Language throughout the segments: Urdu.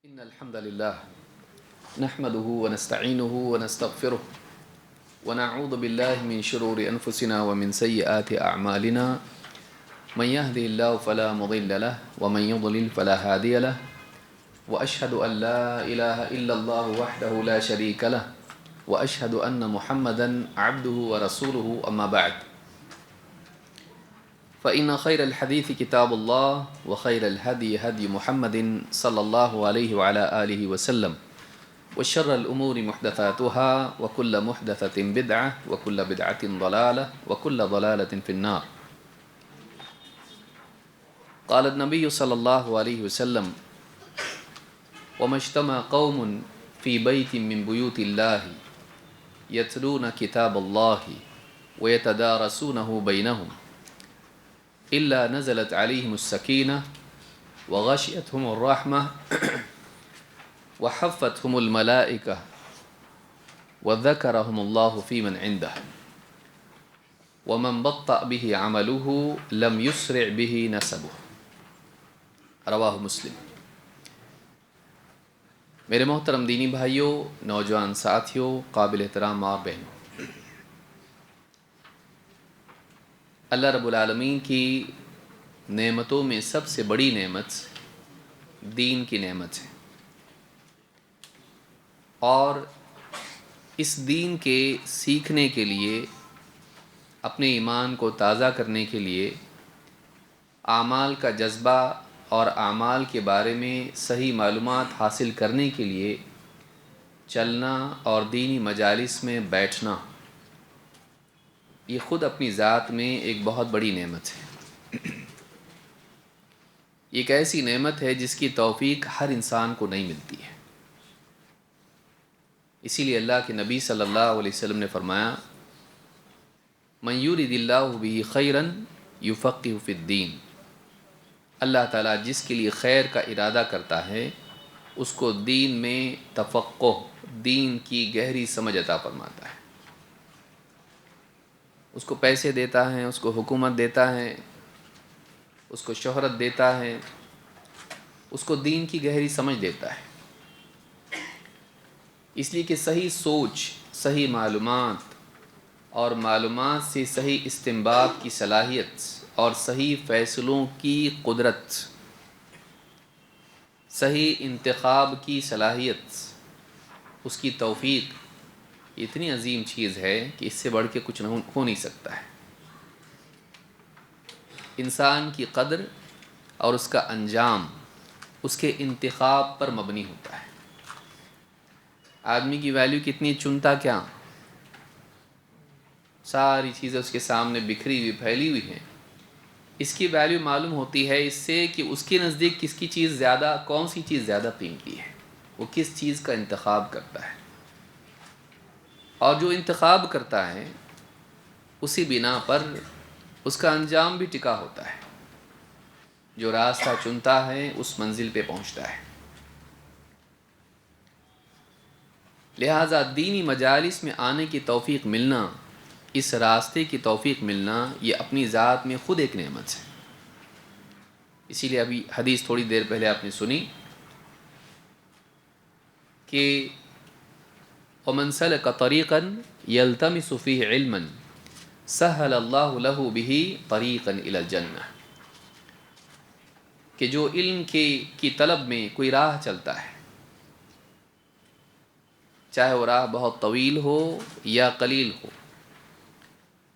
إن الحمد لله نحمده ونستعينه ونستغفره ونعوذ بالله من شرور أنفسنا ومن سيئات أعمالنا من يهده الله فلا مضل له ومن يضلل فلا هادي له وأشهد أن لا إله إلا الله وحده لا شريك له وأشهد أن محمدا عبده ورسوله أما بعد فإن خير الحديث كتاب الله وخير الهدي هدي محمد صلى الله عليه وعلى آله وسلم وشر الأمور محدثاتها وكل محدثة بدعة وكل بدعة ضلالة وكل ضلالة في النار. قال النبي صلى الله عليه وسلم وما اجتمع قوم في بيت من بيوت الله يتلون كتاب الله ويتدارسونه بينهم إلا نزلت عليهم السكينة وغشيتهم الرحمة وحفتهم الملائكة وذكرهم الله في من عنده ومن بطأ به عمله لم يسرع به نسبه. رواہ مسلم. میرے محترم دینی بھائیوں، نوجوان ساتھیوں، قابل احترام ماں بہنوں، اللہ رب العالمین کی نعمتوں میں سب سے بڑی نعمت دین کی نعمت ہے، اور اس دین کے سیکھنے کے لیے، اپنے ایمان کو تازہ کرنے کے لیے، اعمال کا جذبہ اور اعمال کے بارے میں صحیح معلومات حاصل کرنے کے لیے چلنا اور دینی مجالس میں بیٹھنا، یہ خود اپنی ذات میں ایک بہت بڑی نعمت ہے. یہ ایک ایسی نعمت ہے جس کی توفیق ہر انسان کو نہیں ملتی ہے. اسی لیے اللہ کے نبی صلی اللہ علیہ وسلم نے فرمایا من یرد اللہ بہ خیرا یفقہہ فی الدین. اللہ تعالیٰ جس کے لیے خیر کا ارادہ کرتا ہے اس کو دین میں تفقہ، دین کی گہری سمجھ عطا فرماتا ہے. اس کو پیسے دیتا ہے، اس کو حکومت دیتا ہے، اس کو شہرت دیتا ہے، اس کو دین کی گہری سمجھ دیتا ہے. اس لیے کہ صحیح سوچ، صحیح معلومات اور معلومات سے صحیح استنباط کی صلاحیت اور صحیح فیصلوں کی قدرت، صحیح انتخاب کی صلاحیت، اس کی توفیق اتنی عظیم چیز ہے کہ اس سے بڑھ کے کچھ ہو نہیں سکتا ہے. انسان کی قدر اور اس کا انجام اس کے انتخاب پر مبنی ہوتا ہے. آدمی کی ویلیو کتنی چنتا کیا، ساری چیزیں اس کے سامنے بکھری ہوئی پھیلی ہوئی ہیں. اس کی ویلیو معلوم ہوتی ہے اس سے کہ اس کے نزدیک کس کی چیز زیادہ، کون سی چیز زیادہ قیمتی ہے، وہ کس چیز کا انتخاب کرتا ہے. اور جو انتخاب کرتا ہے اسی بنا پر اس کا انجام بھی ٹکا ہوتا ہے. جو راستہ چنتا ہے اس منزل پہ پہنچتا ہے. لہٰذا دینی مجالس میں آنے کی توفیق ملنا، اس راستے کی توفیق ملنا، یہ اپنی ذات میں خود ایک نعمت ہے. اسی لیے ابھی حدیث تھوڑی دیر پہلے آپ نے سنی کہ وَمَنْ سَلَكَ طَرِيقًا يَلْتَمِسُ فِيهِ عِلْمًا سَهَّلَ اللَّهُ لَهُ بِهِ طَرِيقًا إِلَى الْجَنَّةِ. کہ جو علم کی طلب میں کوئی راہ چلتا ہے، چاہے وہ راہ بہت طویل ہو یا قلیل ہو،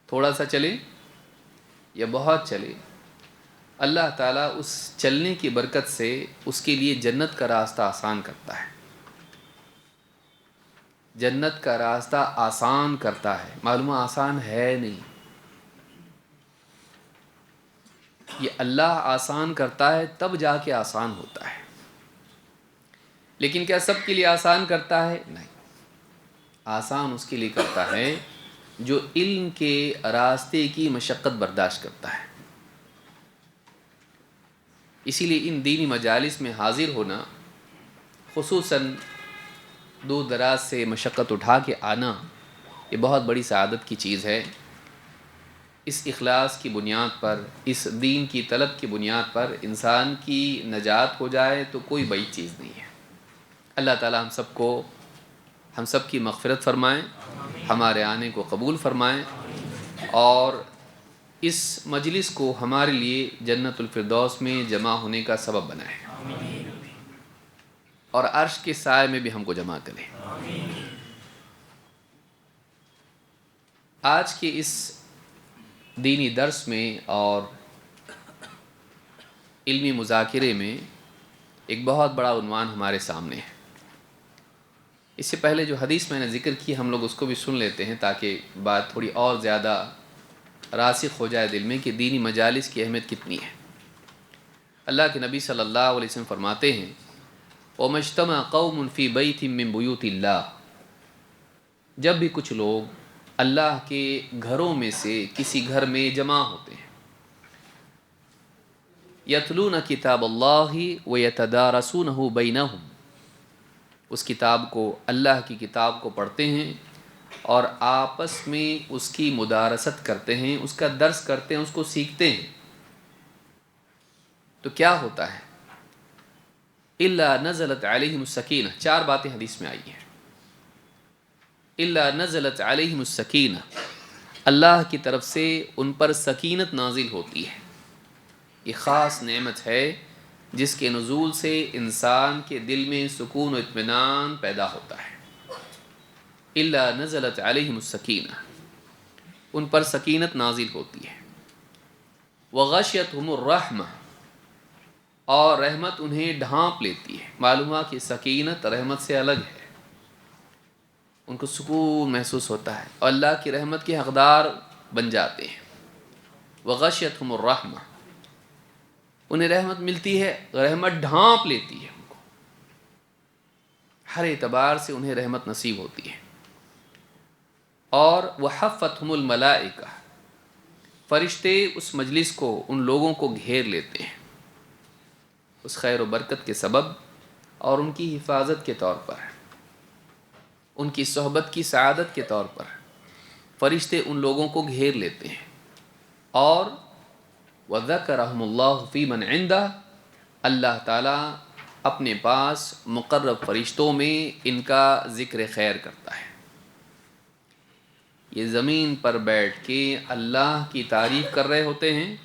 تھوڑا سا چلے یا بہت چلے، اللہ تعالیٰ اس چلنے کی برکت سے اس کے لیے جنت کا راستہ آسان کرتا ہے. جنت کا راستہ آسان کرتا ہے. معلوم آسان ہے نہیں، یہ اللہ آسان کرتا ہے تب جا کے آسان ہوتا ہے. لیکن کیا سب کے لیے آسان کرتا ہے؟ نہیں. آسان اس کے لیے کرتا ہے جو علم کے راستے کی مشقت برداشت کرتا ہے. اسی لیے ان دینی مجالس میں حاضر ہونا، خصوصاً دور دراز سے مشقت اٹھا کے آنا، یہ بہت بڑی سعادت کی چیز ہے. اس اخلاص کی بنیاد پر، اس دین کی طلب کی بنیاد پر انسان کی نجات ہو جائے تو کوئی بڑی چیز نہیں ہے. اللہ تعالی ہم سب کی مغفرت فرمائیں، ہمارے آنے کو قبول فرمائیں، اور اس مجلس کو ہمارے لیے جنت الفردوس میں جمع ہونے کا سبب بنائیں، اور عرش کے سائے میں بھی ہم کو جمع کریں۔ آج کے اس دینی درس میں اور علمی مذاکرے میں ایک بہت بڑا عنوان ہمارے سامنے ہے۔ اس سے پہلے جو حدیث میں نے ذکر کی ہم لوگ اس کو بھی سن لیتے ہیں تاکہ بات تھوڑی اور زیادہ راسخ ہو جائے دل میں کہ دینی مجالس کی اہمیت کتنی ہے۔ اللہ کے نبی صلی اللہ علیہ وسلم فرماتے ہیں وَمَا اجْتَمَعَ قَوْمٌ فِي بَيْتٍ مِّن بُيُوتِ اللَّهِ، جب بھی کچھ لوگ اللہ کے گھروں میں سے کسی گھر میں جمع ہوتے ہیں، یتلون کتاب اللہ ویتدارسونہ بینہم، اس کتاب کو، اللہ کی کتاب کو پڑھتے ہیں اور آپس میں اس کی مدارست کرتے ہیں، اس کا درس کرتے ہیں، اس کو سیکھتے ہیں، تو کیا ہوتا ہے؟ الا نزلت علیہم السکینہ، چار باتیں حدیث میں آئی ہیں۔ الا نزلت علیہم السکینہ، اللہ کی طرف سے ان پر سکینت نازل ہوتی ہے۔ یہ خاص نعمت ہے جس کے نزول سے انسان کے دل میں سکون و اطمینان پیدا ہوتا ہے۔ الا نزلت علیہم السکینہ، ان پر سکینت نازل ہوتی ہے۔ وغشیتہم الرحمہ، اور رحمت انہیں ڈھانپ لیتی ہے۔ معلوم ہوا کہ سکینت رحمت سے الگ ہے، ان کو سکون محسوس ہوتا ہے اور اللہ کی رحمت کے حقدار بن جاتے ہیں۔ وغشیتہم الرحمہ، انہیں رحمت ملتی ہے، رحمت ڈھانپ لیتی ہے ان کو، ہر اعتبار سے انہیں رحمت نصیب ہوتی ہے۔ اور وحفتہم الملائکہ، فرشتے اس مجلس کو، ان لوگوں کو گھیر لیتے ہیں اس خیر و برکت کے سبب، اور ان کی حفاظت کے طور پر، ان کی صحبت کی سعادت کے طور پر فرشتے ان لوگوں کو گھیر لیتے ہیں۔ اور وَذَكَرَهُمُ اللَّهُ فِي مَنْ عِنْدَهُ، اللہ تعالیٰ اپنے پاس مقرب فرشتوں میں ان کا ذکر خیر کرتا ہے۔ یہ زمین پر بیٹھ کے اللہ کی تعریف کر رہے ہوتے ہیں،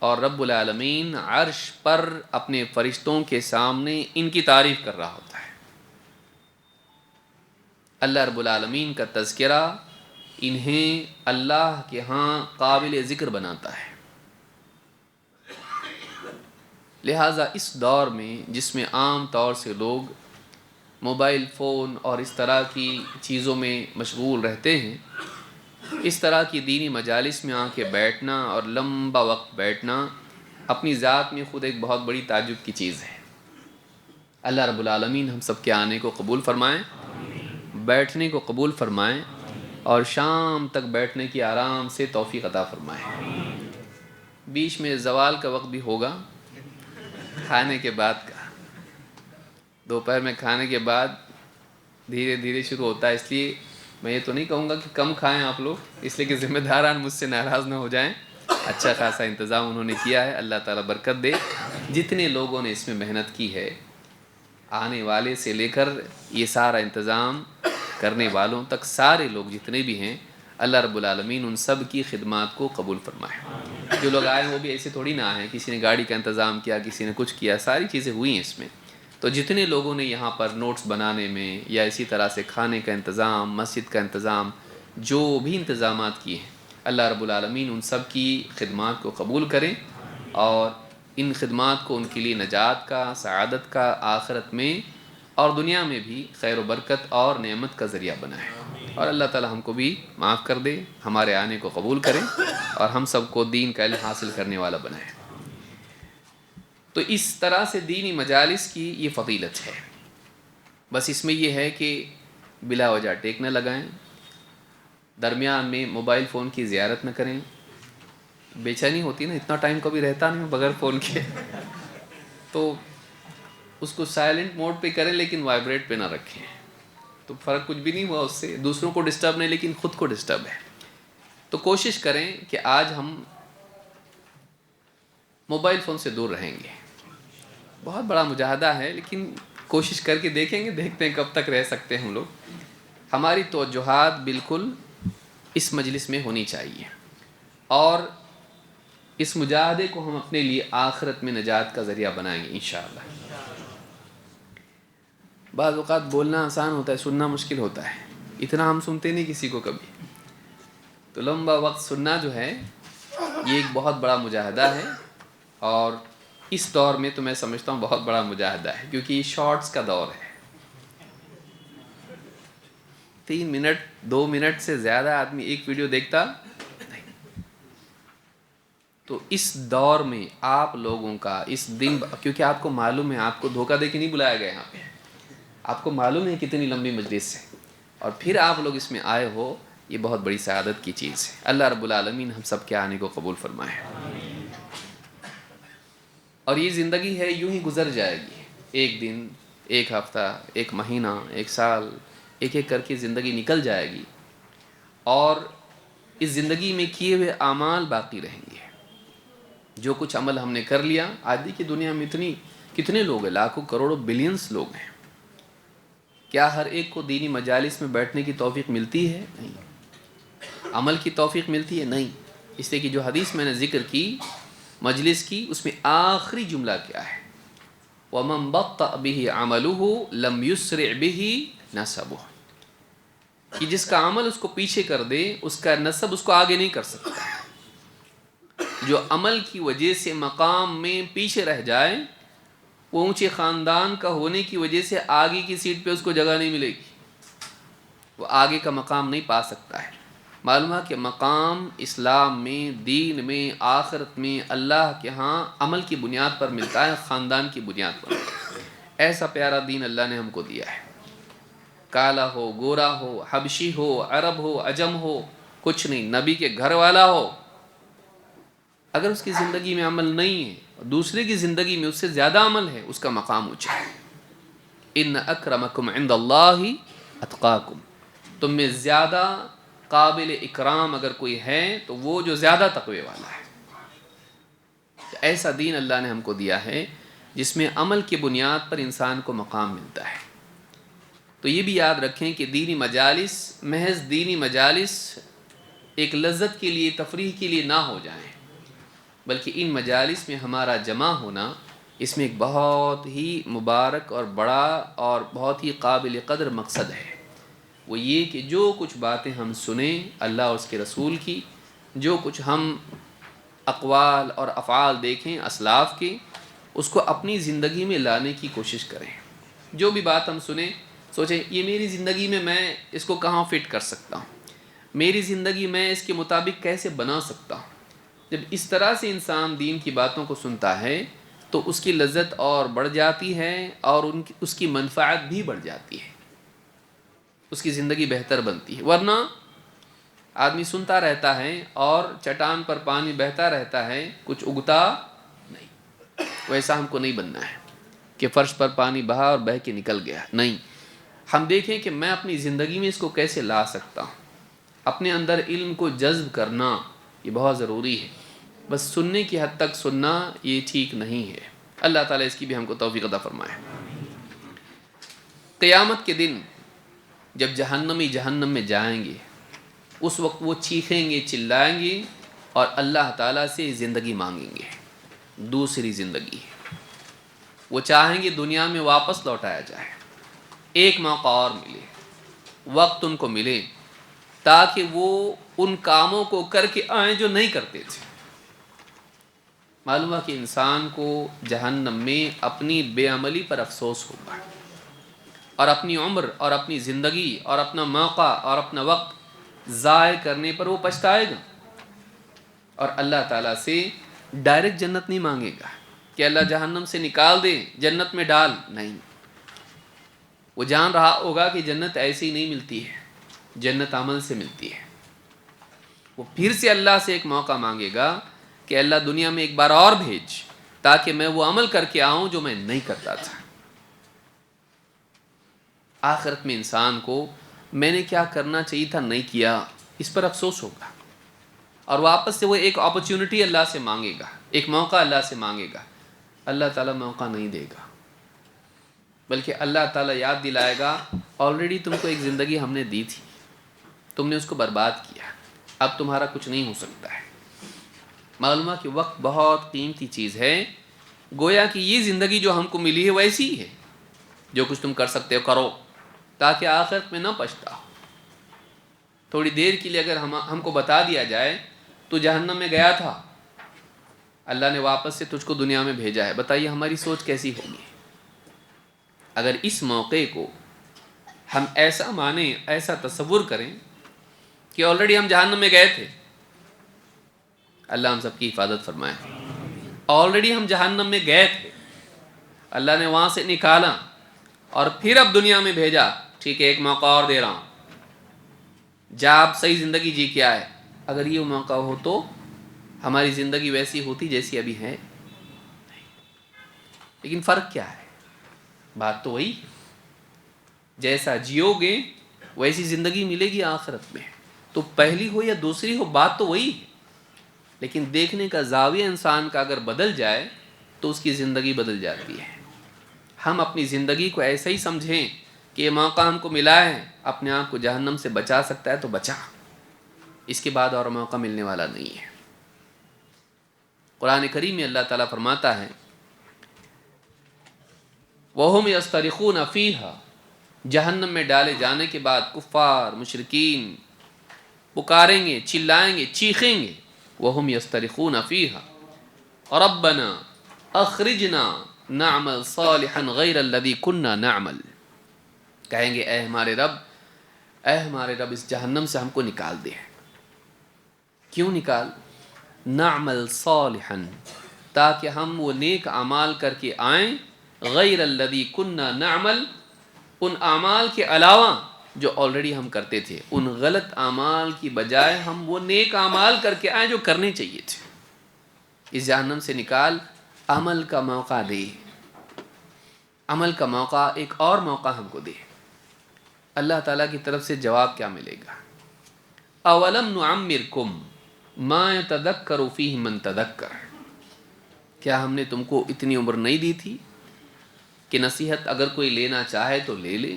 اور رب العالمین عرش پر اپنے فرشتوں کے سامنے ان کی تعریف کر رہا ہوتا ہے۔ اللہ رب العالمین کا تذکرہ انہیں اللہ کے ہاں قابل ذکر بناتا ہے۔ لہٰذا اس دور میں جس میں عام طور سے لوگ موبائل فون اور اس طرح کی چیزوں میں مشغول رہتے ہیں، اس طرح کی دینی مجالس میں آ کے بیٹھنا اور لمبا وقت بیٹھنا اپنی ذات میں خود ایک بہت بڑی تعجب کی چیز ہے۔ اللہ رب العالمین ہم سب کے آنے کو قبول فرمائیں، بیٹھنے کو قبول فرمائیں، اور شام تک بیٹھنے کی آرام سے توفیق عطا فرمائیں۔ بیچ میں زوال کا وقت بھی ہوگا، کھانے کے بعد کا، دوپہر میں کھانے کے بعد دھیرے دھیرے شروع ہوتا ہے۔ اس لیے میں یہ تو نہیں کہوں گا کہ کم کھائیں آپ لوگ، اس لیے کہ ذمہ داران مجھ سے ناراض نہ ہو جائیں۔ اچھا خاصا انتظام انہوں نے کیا ہے، اللہ تعالیٰ برکت دے۔ جتنے لوگوں نے اس میں محنت کی ہے، آنے والے سے لے کر یہ سارا انتظام کرنے والوں تک، سارے لوگ جتنے بھی ہیں، اللہ رب العالمین ان سب کی خدمات کو قبول فرمائے۔ جو لوگ آئے وہ بھی ایسے تھوڑی نہ آئے ہیں، کسی نے گاڑی کا انتظام کیا، کسی نے کچھ کیا، ساری چیزیں ہوئی ہیں اس میں۔ تو جتنے لوگوں نے یہاں پر نوٹس بنانے میں یا اسی طرح سے کھانے کا انتظام، مسجد کا انتظام، جو بھی انتظامات کیے ہیں، اللہ رب العالمین ان سب کی خدمات کو قبول کریں، اور ان خدمات کو ان کے لیے نجات کا، سعادت کا، آخرت میں اور دنیا میں بھی خیر و برکت اور نعمت کا ذریعہ بنائے۔ اور اللہ تعالی ہم کو بھی معاف کر دے، ہمارے آنے کو قبول کریں، اور ہم سب کو دین کا علم حاصل کرنے والا بنائے۔ تو اس طرح سے دینی مجالس کی یہ فضیلت ہے۔ بس اس میں یہ ہے کہ بلا وجہ ٹیک نہ لگائیں، درمیان میں موبائل فون کی زیارت نہ کریں۔ بے چینی ہوتی ہے نا، اتنا ٹائم کبھی رہتا نہیں بغیر فون کے، تو اس کو سائلنٹ موڈ پہ کریں لیکن وائبریٹ پہ نہ رکھیں، تو فرق کچھ بھی نہیں ہوا اس سے، دوسروں کو ڈسٹرب نہیں لیکن خود کو ڈسٹرب ہے۔ تو کوشش کریں کہ آج ہم موبائل فون سے دور رہیں گے۔ بہت بڑا مجاہدہ ہے، لیکن کوشش کر کے دیکھیں گے، دیکھتے ہیں کب تک رہ سکتے ہیں ہم لوگ. ہماری توجہات بالکل اس مجلس میں ہونی چاہیے، اور اس مجاہدے کو ہم اپنے لیے آخرت میں نجات کا ذریعہ بنائیں گے انشاءاللہ. بعض اوقات بولنا آسان ہوتا ہے، سننا مشکل ہوتا ہے. اتنا ہم سنتے نہیں کسی کو کبھی. تو لمبا وقت سننا جو ہے یہ ایک بہت بڑا مجاہدہ ہے، اور اس دور میں تو میں سمجھتا ہوں بہت بڑا مجاہدہ ہے، کیونکہ یہ شارٹس کا دور ہے. 3 منٹ 2 منٹ سے زیادہ آدمی ایک ویڈیو دیکھتا نہیں. تو اس دور میں آپ لوگوں کا اس دن، کیونکہ آپ کو معلوم ہے، آپ کو دھوکہ دے کے نہیں بلایا گیا یہاں پہ، آپ کو معلوم ہے کتنی لمبی مجلس ہے، اور پھر آپ لوگ اس میں آئے ہو، یہ بہت بڑی سعادت کی چیز ہے. اللہ رب العالمین ہم سب کے آنے کو قبول فرمائے. اور یہ زندگی ہے یوں ہی گزر جائے گی. ایک دن، ایک ہفتہ، ایک مہینہ، ایک سال، ایک ایک کر کے زندگی نکل جائے گی، اور اس زندگی میں کیے ہوئے اعمال باقی رہیں گے. جو کچھ عمل ہم نے کر لیا. آج کی دنیا میں کتنے لوگ ہیں، لاکھوں کروڑوں بلینس لوگ ہیں. کیا ہر ایک کو دینی مجالس میں بیٹھنے کی توفیق ملتی ہے؟ نہیں. عمل کی توفیق ملتی ہے؟ نہیں. اس لیے کہ جو حدیث میں نے ذکر کی مجلس کی، اس میں آخری جملہ کیا ہے؟ وَمَنْ بَطَّأَ بِهِ عَمَلُهُ لَمْ يُسْرِعْ بِهِ نَسَبُهُ، کہ جس کا عمل اس کو پیچھے کر دے، اس کا نسب اس کو آگے نہیں کر سکتا. جو عمل کی وجہ سے مقام میں پیچھے رہ جائے، وہ اونچے خاندان کا ہونے کی وجہ سے آگے کی سیٹ پہ اس کو جگہ نہیں ملے گی، وہ آگے کا مقام نہیں پا سکتا ہے. معلوم ہے کہ مقام اسلام میں، دین میں، آخرت میں اللہ کے ہاں عمل کی بنیاد پر ملتا ہے، خاندان کی بنیاد پر. ایسا پیارا دین اللہ نے ہم کو دیا ہے. کالا ہو، گورا ہو، حبشی ہو، عرب ہو، عجم ہو، کچھ نہیں. نبی کے گھر والا ہو، اگر اس کی زندگی میں عمل نہیں ہے، دوسرے کی زندگی میں اس سے زیادہ عمل ہے، اس کا مقام اونچا ہے. ان اکرمکم عند اللہ اتقاکم، تم میں زیادہ قابل اکرام اگر کوئی ہے تو وہ جو زیادہ تقوی والا ہے. ایسا دین اللہ نے ہم کو دیا ہے جس میں عمل کی بنیاد پر انسان کو مقام ملتا ہے. تو یہ بھی یاد رکھیں کہ دینی مجالس، محض دینی مجالس ایک لذت کے لیے، تفریح کے لیے نہ ہو جائیں، بلکہ ان مجالس میں ہمارا جمع ہونا، اس میں ایک بہت ہی مبارک اور بڑا اور بہت ہی قابل قدر مقصد ہے. وہ یہ کہ جو کچھ باتیں ہم سنیں اللہ اور اس کے رسول کی، جو کچھ ہم اقوال اور افعال دیکھیں اسلاف کے، اس کو اپنی زندگی میں لانے کی کوشش کریں. جو بھی بات ہم سنیں سوچیں یہ میری زندگی میں اس کو کہاں فٹ کر سکتا ہوں، میری زندگی میں اس کے مطابق کیسے بنا سکتا ہوں. جب اس طرح سے انسان دین کی باتوں کو سنتا ہے تو اس کی لذت اور بڑھ جاتی ہے، اور اس کی منفعت بھی بڑھ جاتی ہے، اس کی زندگی بہتر بنتی ہے. ورنہ آدمی سنتا رہتا ہے اور چٹان پر پانی بہتا رہتا ہے، کچھ اگتا نہیں. ویسا ہم کو نہیں بننا ہے کہ فرش پر پانی بہا اور بہہ کے نکل گیا. نہیں، ہم دیکھیں کہ میں اپنی زندگی میں اس کو کیسے لا سکتا ہوں. اپنے اندر علم کو جذب کرنا یہ بہت ضروری ہے. بس سننے کی حد تک سننا یہ ٹھیک نہیں ہے. اللہ تعالیٰ اس کی بھی ہم کو توفیق عطا فرمائے. قیامت کے دن جب جہنمی جہنم میں جائیں گے، اس وقت وہ چیخیں گے، چلائیں گے، اور اللہ تعالیٰ سے زندگی مانگیں گے، دوسری زندگی. وہ چاہیں گے دنیا میں واپس لوٹایا جائے، ایک موقع اور ملے، وقت ان کو ملے، تاکہ وہ ان کاموں کو کر کے آئیں جو نہیں کرتے تھے. معلوم ہے کہ انسان کو جہنم میں اپنی بے عملی پر افسوس ہوگا، اور اپنی عمر اور اپنی زندگی اور اپنا موقع اور اپنا وقت ضائع کرنے پر وہ پچھتائے گا. اور اللہ تعالیٰ سے ڈائریکٹ جنت نہیں مانگے گا کہ اللہ جہنم سے نکال دے جنت میں ڈال، نہیں. وہ جان رہا ہوگا کہ جنت ایسی نہیں ملتی ہے، جنت عمل سے ملتی ہے. وہ پھر سے اللہ سے ایک موقع مانگے گا کہ اللہ دنیا میں ایک بار اور بھیج، تاکہ میں وہ عمل کر کے آؤں جو میں نہیں کرتا تھا. آخرت میں انسان کو میں نے کیا کرنا چاہیے تھا نہیں کیا، اس پر افسوس ہوگا، اور واپس سے وہ ایک اپرچونٹی اللہ سے مانگے گا، ایک موقع اللہ سے مانگے گا. اللہ تعالیٰ موقع نہیں دے گا. بلکہ اللہ تعالیٰ یاد دلائے گا آلریڈی تم کو ایک زندگی ہم نے دی تھی، تم نے اس کو برباد کیا، اب تمہارا کچھ نہیں ہو سکتا ہے۔ معلوم ہے کہ وقت بہت قیمتی چیز ہے، گویا کہ یہ زندگی جو ہم کو ملی ہے ویسی ہی ہے، جو کچھ تم کر سکتے ہو کرو، تاکہ آخرت میں نہ پچھتا ہو۔ تھوڑی دیر کے لیے اگر ہم کو بتا دیا جائے تو جہنم میں گیا تھا، اللہ نے واپس سے تجھ کو دنیا میں بھیجا ہے، بتائیے ہماری سوچ کیسی ہوگی؟ اگر اس موقع کو ہم ایسا مانیں، ایسا تصور کریں کہ آلریڈی ہم جہنم میں گئے تھے، اللہ ہم سب کی حفاظت فرمائے، آلریڈی ہم جہنم میں گئے تھے، اللہ نے وہاں سے نکالا اور پھر اب دنیا میں بھیجا، ٹھیک ہے ایک موقع اور دے رہا ہوں، جا آپ صحیح زندگی جی کے آئے۔ اگر یہ موقع ہو تو ہماری زندگی ویسی ہوتی جیسی ابھی ہے، لیکن فرق کیا ہے؟ بات تو وہی، جیسا جیو گے ویسی زندگی ملے گی آخرت میں، تو پہلی ہو یا دوسری ہو بات تو وہی ہے، لیکن دیکھنے کا زاویہ انسان کا اگر بدل جائے تو اس کی زندگی بدل جاتی ہے۔ ہم اپنی زندگی کو ایسا ہی سمجھیں کہ یہ موقع ہم کو ملا ہے، اپنے آپ کو جہنم سے بچا سکتا ہے تو بچا، اس کے بعد اور موقع ملنے والا نہیں ہے۔ قرآن کریم میں اللہ تعالیٰ فرماتا ہے وَهُمْ يَسْتَرِخُونَ فِيهَا، جہنم میں ڈالے جانے کے بعد کفار مشرکین پکاریں گے، چلائیں گے، چیخیں گے، وَهُمْ يَسْتَرِخُونَ فِيهَا رَبَّنَا أَخْرِجْنَا نَعْمَلْ صَالِحًا غَيْرَ الَّذِي كُنَّا نَعْمَلْ، کہیں گے اے ہمارے رب اس جہنم سے ہم کو نکال دے۔ کیوں نکال؟ نعمل صالحا، تاکہ ہم وہ نیک اعمال کر کے آئیں، غیر الذی کننا نعمل، ان اعمال کے علاوہ جو آلریڈی ہم کرتے تھے، ان غلط اعمال کی بجائے ہم وہ نیک اعمال کر کے آئیں جو کرنے چاہیے تھے۔ اس جہنم سے نکال، عمل کا موقع دے، عمل کا موقع، ایک اور موقع ہم کو دے۔ اللہ تعالیٰ کی طرف سے جواب کیا ملے گا؟ اولم نعمرکم ما یتذکر فیہ من تذکر، کیا ہم نے تم کو اتنی عمر نہیں دی تھی کہ نصیحت اگر کوئی لینا چاہے تو لے لے،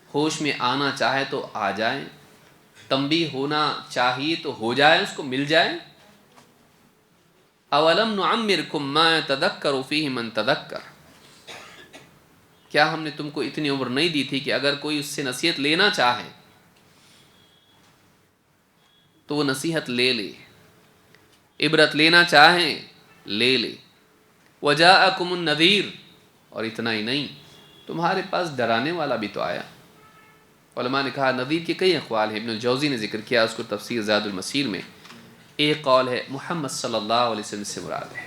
ہوش میں آنا چاہے تو آ جائے، تنبیہ ہونا چاہیے تو ہو جائے، اس کو مل جائے۔ اولم نعمرکم ما یتذکر فیہ من تذکر، کیا ہم نے تم کو اتنی عمر نہیں دی تھی کہ اگر کوئی اس سے نصیحت لینا چاہے تو وہ نصیحت لے لے، عبرت لینا چاہیں لے لے۔ وجاءکم النذیر، اور اتنا ہی نہیں، تمہارے پاس ڈرانے والا بھی تو آیا۔ علماء نے کہا نذیر کے کئی اقوال ہیں، ابن الجوزی نے ذکر کیا اس کو تفسیر زاد المسیر میں۔ ایک قول ہے محمد صلی اللہ علیہ وسلم سے مراد ہے،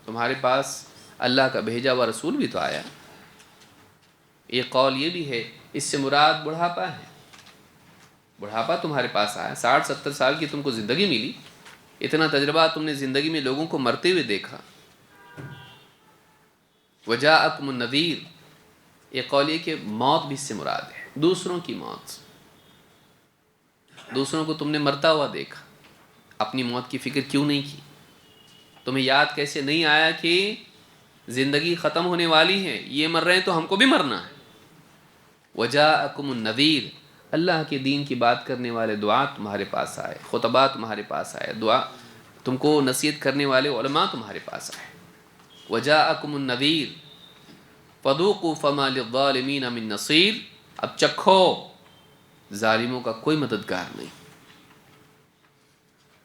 تمہارے پاس اللہ کا بھیجا ہوا رسول بھی تو آیا۔ ایک قول یہ بھی ہے اس سے مراد بڑھاپا ہے، بڑھاپا تمہارے پاس آیا، 60-70 سال کی تم کو زندگی ملی، اتنا تجربہ تم نے زندگی میں لوگوں کو مرتے ہوئے دیکھا۔ وجاءکم النذیر، ایک قول یہ کہ موت بھی اس سے مراد ہے، دوسروں کی موت، دوسروں کو تم نے مرتا ہوا دیکھا، اپنی موت کی فکر کیوں نہیں کی؟ تمہیں یاد کیسے نہیں آیا کہ زندگی ختم ہونے والی ہے، یہ مر رہے ہیں تو ہم کو بھی مرنا ہے۔ وجاءکم النذیر، اللہ کے دین کی بات کرنے والے دعا تمہارے پاس آئے، خطبہ تمہارے پاس آئے، دعا تم کو نصیحت کرنے والے علماء تمہارے پاس آئے۔ وجاءکم النذیر فذوقوا فما للظالمین من نصیر، اب چکھو، ظالموں کا کوئی مددگار نہیں،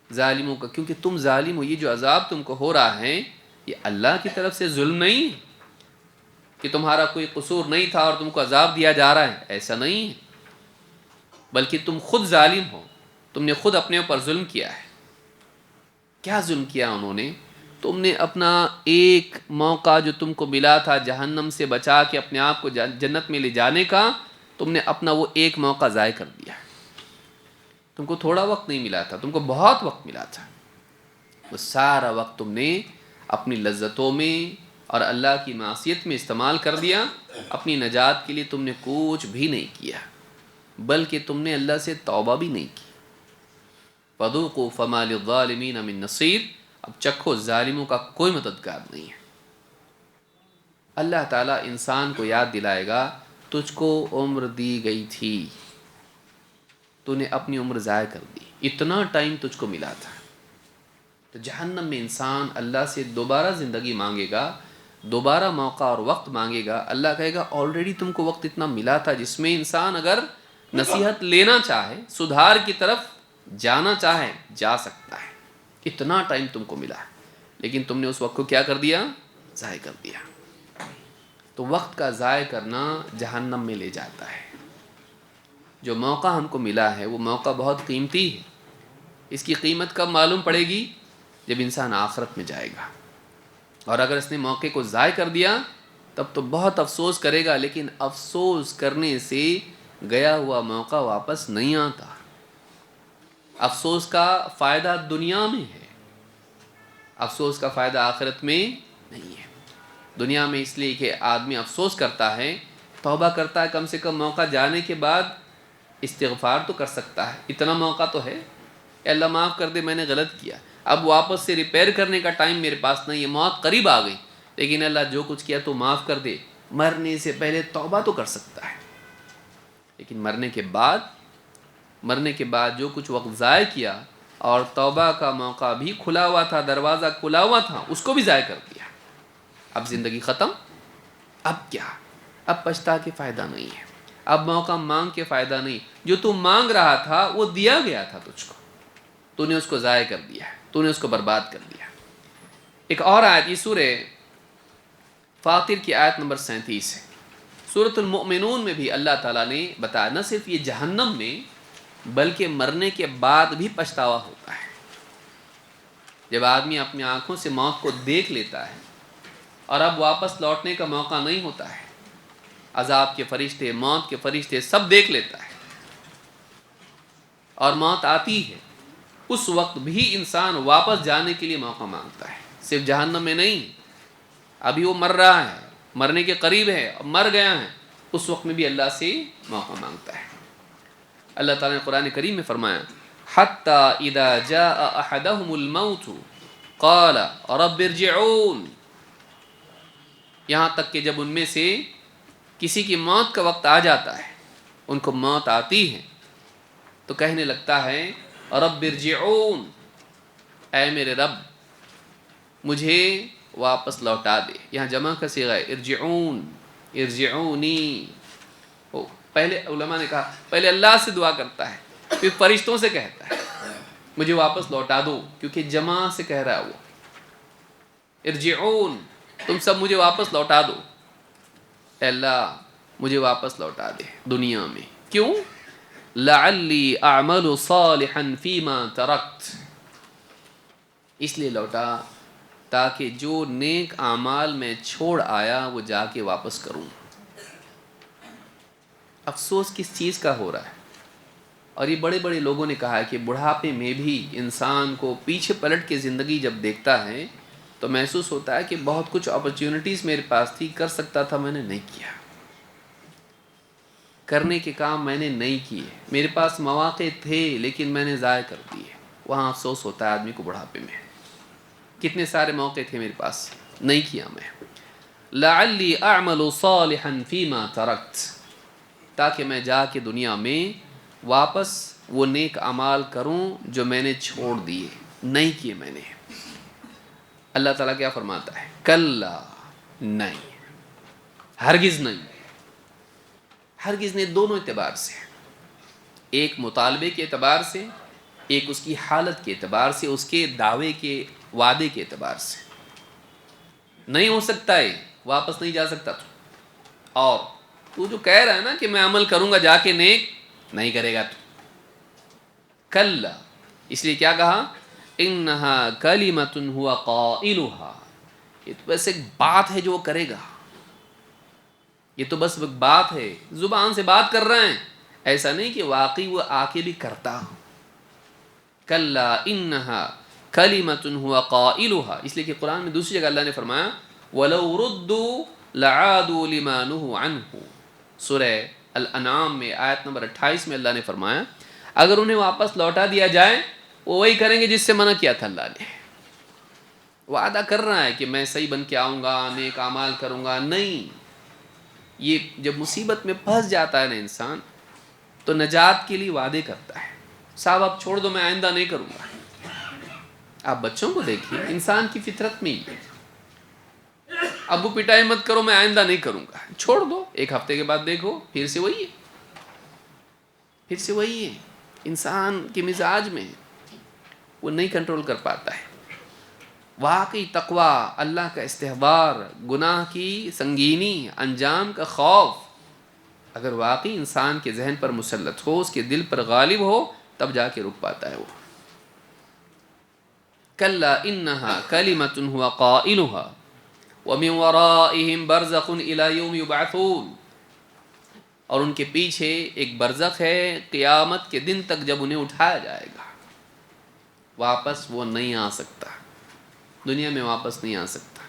ظالموں کا، کیونکہ تم ظالم ہو، یہ جو عذاب تم کو ہو رہا ہے یہ اللہ کی طرف سے ظلم نہیں کہ تمہارا کوئی قصور نہیں تھا اور تم کو عذاب دیا جا رہا ہے، ایسا نہیں ہے، بلکہ تم خود ظالم ہو، تم نے خود اپنے اوپر ظلم کیا ہے۔ کیا ظلم کیا انہوں نے؟ تم نے اپنا ایک موقع جو تم کو ملا تھا جہنم سے بچا کے اپنے آپ کو جنت میں لے جانے کا، تم نے اپنا وہ ایک موقع ضائع کر دیا۔ تم کو تھوڑا وقت نہیں ملا تھا، تم کو بہت وقت ملا تھا، وہ سارا وقت تم نے اپنی لذتوں میں اور اللہ کی معصیت میں استعمال کر دیا، اپنی نجات کے لیے تم نے کچھ بھی نہیں کیا، بلکہ تم نے اللہ سے توبہ بھی نہیں کی۔ فذوقوا فما للظالمین من نصیر، اب چکھو، ظالموں کا کوئی مددگار نہیں ہے۔ اللہ تعالیٰ انسان کو یاد دلائے گا تجھ کو عمر دی گئی تھی، تو نے اپنی عمر ضائع کر دی، اتنا ٹائم تجھ کو ملا تھا۔ تو جہنم میں انسان اللہ سے دوبارہ زندگی مانگے گا، دوبارہ موقع اور وقت مانگے گا۔ اللہ کہے گا آلریڈی تم کو وقت اتنا ملا تھا جس میں انسان اگر نصیحت لینا چاہے، سدھار کی طرف جانا چاہے، جا سکتا ہے، اتنا ٹائم تم کو ملا ہے، لیکن تم نے اس وقت کو کیا کر دیا؟ ضائع کر دیا۔ تو وقت کا ضائع کرنا جہنم میں لے جاتا ہے۔ جو موقع ہم کو ملا ہے وہ موقع بہت قیمتی ہے، اس کی قیمت کب معلوم پڑے گی؟ جب انسان آخرت میں جائے گا۔ اور اگر اس نے موقع کو ضائع کر دیا تب تو بہت افسوس کرے گا، لیکن افسوس کرنے سے گیا ہوا موقع واپس نہیں آتا۔ افسوس کا فائدہ دنیا میں ہے، افسوس کا فائدہ آخرت میں نہیں ہے۔ دنیا میں اس لیے کہ آدمی افسوس کرتا ہے، توبہ کرتا ہے، کم سے کم موقع جانے کے بعد استغفار تو کر سکتا ہے، اتنا موقع تو ہے، اے اللہ معاف کر دے میں نے غلط کیا، اب واپس سے ریپیئر کرنے کا ٹائم میرے پاس نہیں ہے، موت قریب آ گئی، لیکن اللہ جو کچھ کیا تو معاف کر دے۔ مرنے سے پہلے توبہ تو کر سکتا ہے، لیکن مرنے کے بعد جو کچھ وقت ضائع کیا اور توبہ کا موقع بھی کھلا ہوا تھا، دروازہ کھلا ہوا تھا، اس کو بھی ضائع کر دیا۔ اب زندگی ختم، اب کیا؟ اب پچھتا کے فائدہ نہیں ہے، اب موقع مانگ کے فائدہ نہیں، جو تم مانگ رہا تھا وہ دیا گیا تھا تجھ کو، تو نے اس کو ضائع کر دیا، تو نے اس کو برباد کر دیا۔ ایک اور آیت، یہ سورہ فاطر کی آیت نمبر 37 ہے۔ سورۃ المؤمنون میں بھی اللہ تعالیٰ نے بتایا نہ صرف یہ جہنم میں بلکہ مرنے کے بعد بھی پچھتاوا ہوتا ہے۔ جب آدمی اپنی آنکھوں سے موت کو دیکھ لیتا ہے اور اب واپس لوٹنے کا موقع نہیں ہوتا ہے، عذاب کے فرشتے، موت کے فرشتے سب دیکھ لیتا ہے اور موت آتی ہے، اس وقت بھی انسان واپس جانے کے لیے موقع مانگتا ہے، صرف جہنم میں نہیں، ابھی وہ مر رہا ہے، مرنے کے قریب ہے، مر گیا ہے، اس وقت میں بھی اللہ سے موقع مانگتا ہے۔ اللہ تعالیٰ نے قرآن کریم میں فرمایا حَتَّى إِذَا جَاءَ أَحَدَهُمُ الْمَوْتُ قَالَ رَبِّ ارْجِعُونِ، یہاں تک کہ جب ان میں سے کسی کی موت کا وقت آ جاتا ہے، ان کو موت آتی ہے تو کہنے لگتا ہے رب ارجعون، اے میرے رب مجھے واپس لوٹا دے۔ یہاں جمع کا صیغہ ہے ارجعون، ارجعونی۔ پہلے علماء نے کہا پہلے اللہ سے دعا کرتا ہے، پھر فرشتوں سے کہتا ہے مجھے واپس لوٹا دو، کیونکہ جمع سے کہہ رہا ہے وہ ارجعون، تم سب مجھے واپس لوٹا دو، اے اللہ مجھے واپس لوٹا دے دنیا میں۔ کیوں؟ لعلی اعمل صالحا فیما ترکت، اس لیے لوٹا تاکہ جو نیک اعمال میں چھوڑ آیا وہ جا کے واپس کروں۔ افسوس کس چیز کا ہو رہا ہے؟ اور یہ بڑے بڑے لوگوں نے کہا ہے کہ بڑھاپے میں بھی انسان کو پیچھے پلٹ کے زندگی جب دیکھتا ہے تو محسوس ہوتا ہے کہ بہت کچھ اپرچونٹیز میرے پاس تھی، کر سکتا تھا، میں نے نہیں کیا، کرنے کے کام میں نے نہیں کیے، میرے پاس مواقع تھے لیکن میں نے ضائع کر دیے۔ وہاں افسوس ہوتا ہے آدمی کو بڑھاپے میں، کتنے سارے موقع تھے میرے پاس، نہیں کیا میں۔ لعلی اعمل صالحا فیما ترکت، تاکہ میں جا کے دنیا میں واپس وہ نیک اعمال کروں جو میں نے چھوڑ دیے، نہیں کیے میں نے۔ اللہ تعالیٰ کیا فرماتا ہے؟ کلا، نہیں، ہرگز نہیں۔ ہرگز نے دونوں اعتبار سے، ایک مطالبے کے اعتبار سے، ایک اس کی حالت کے اعتبار سے، اس کے دعوے کے وعدے کے اعتبار سے۔ نہیں ہو سکتا ہے، واپس نہیں جا سکتا اور تو جو کہہ رہا ہے نا کہ میں عمل کروں گا جا کے نیک، نہیں کرے گا تو۔ کلا، اس لیے کیا کہا؟ انہا کلمۃ ہوا قائلھا، یہ تو بس ایک بات ہے جو وہ کرے گا، یہ تو بس بات ہے، زبان سے بات کر رہے ہیں، ایسا نہیں کہ واقعی وہ آ کے بھی کرتا ہو۔ کلا انہا کلمۃ ہوا قائلھا، اس لیے کہ قرآن میں دوسری جگہ اللہ نے فرمایا وَلَوْ رُدُّوا لَعَادُوا لِمَا نُهُوا عَنْهُ، سورہ الانعام میں آیت نمبر 28 میں اللہ نے فرمایا اگر انہیں واپس لوٹا دیا جائے وہ وہی کریں گے جس سے منع کیا تھا اللہ نے، وعدہ کر رہا ہے کہ میں صحیح بن کے آؤں گا، نیک اعمال کروں گا، نہیں. یہ جب مصیبت میں پھنس جاتا ہے نا انسان تو نجات کے لیے وعدے کرتا ہے. صاحب اب چھوڑ دو، میں آئندہ نہیں کروں گا. آپ بچوں کو دیکھیے، انسان کی فطرت میں ہی ہے. ابو پٹائی مت کرو، میں آئندہ نہیں کروں گا. چھوڑ دو، ایک ہفتے کے بعد دیکھو پھر سے وہی ہے، پھر سے وہی ہے. انسان کے مزاج میں وہ نہیں کنٹرول کر پاتا ہے. واقعی تقوی، اللہ کا استحضار، گناہ کی سنگینی، انجام کا خوف اگر واقعی انسان کے ذہن پر مسلط ہو، اس کے دل پر غالب ہو، تب جا کے رک پاتا ہے وہ. کلا انہا کلمۃ ہو قائلھا ومن ورائہم برزخ الی یوم یبعثون. اور ان کے پیچھے ایک برزخ ہے قیامت کے دن تک جب انہیں اٹھایا جائے گا. واپس وہ نہیں آ سکتا، دنیا میں واپس نہیں آ سکتا.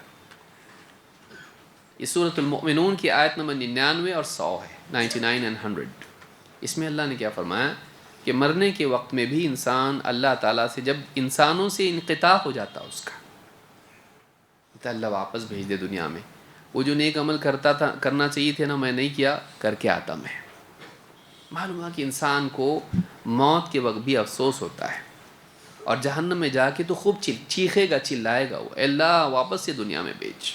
یہ سورۃ المؤمنون کی آیت نمبر 99 اور 100 ہے، 99 and 100. اس میں اللہ نے کیا فرمایا کہ مرنے کے وقت میں بھی انسان اللہ تعالیٰ سے، جب انسانوں سے انقطاع ہو جاتا اس کا، تو اللہ واپس بھیج دے دنیا میں. وہ جو نیک عمل کرتا تھا، کرنا چاہیے تھے نا، میں نہیں کیا، کر کے آتا میں. معلوم ہوا کہ انسان کو موت کے وقت بھی افسوس ہوتا ہے، اور جہنم میں جا کے تو خوب چیخے گا، چلائے گا، وہ اللہ واپس سے دنیا میں بھیج.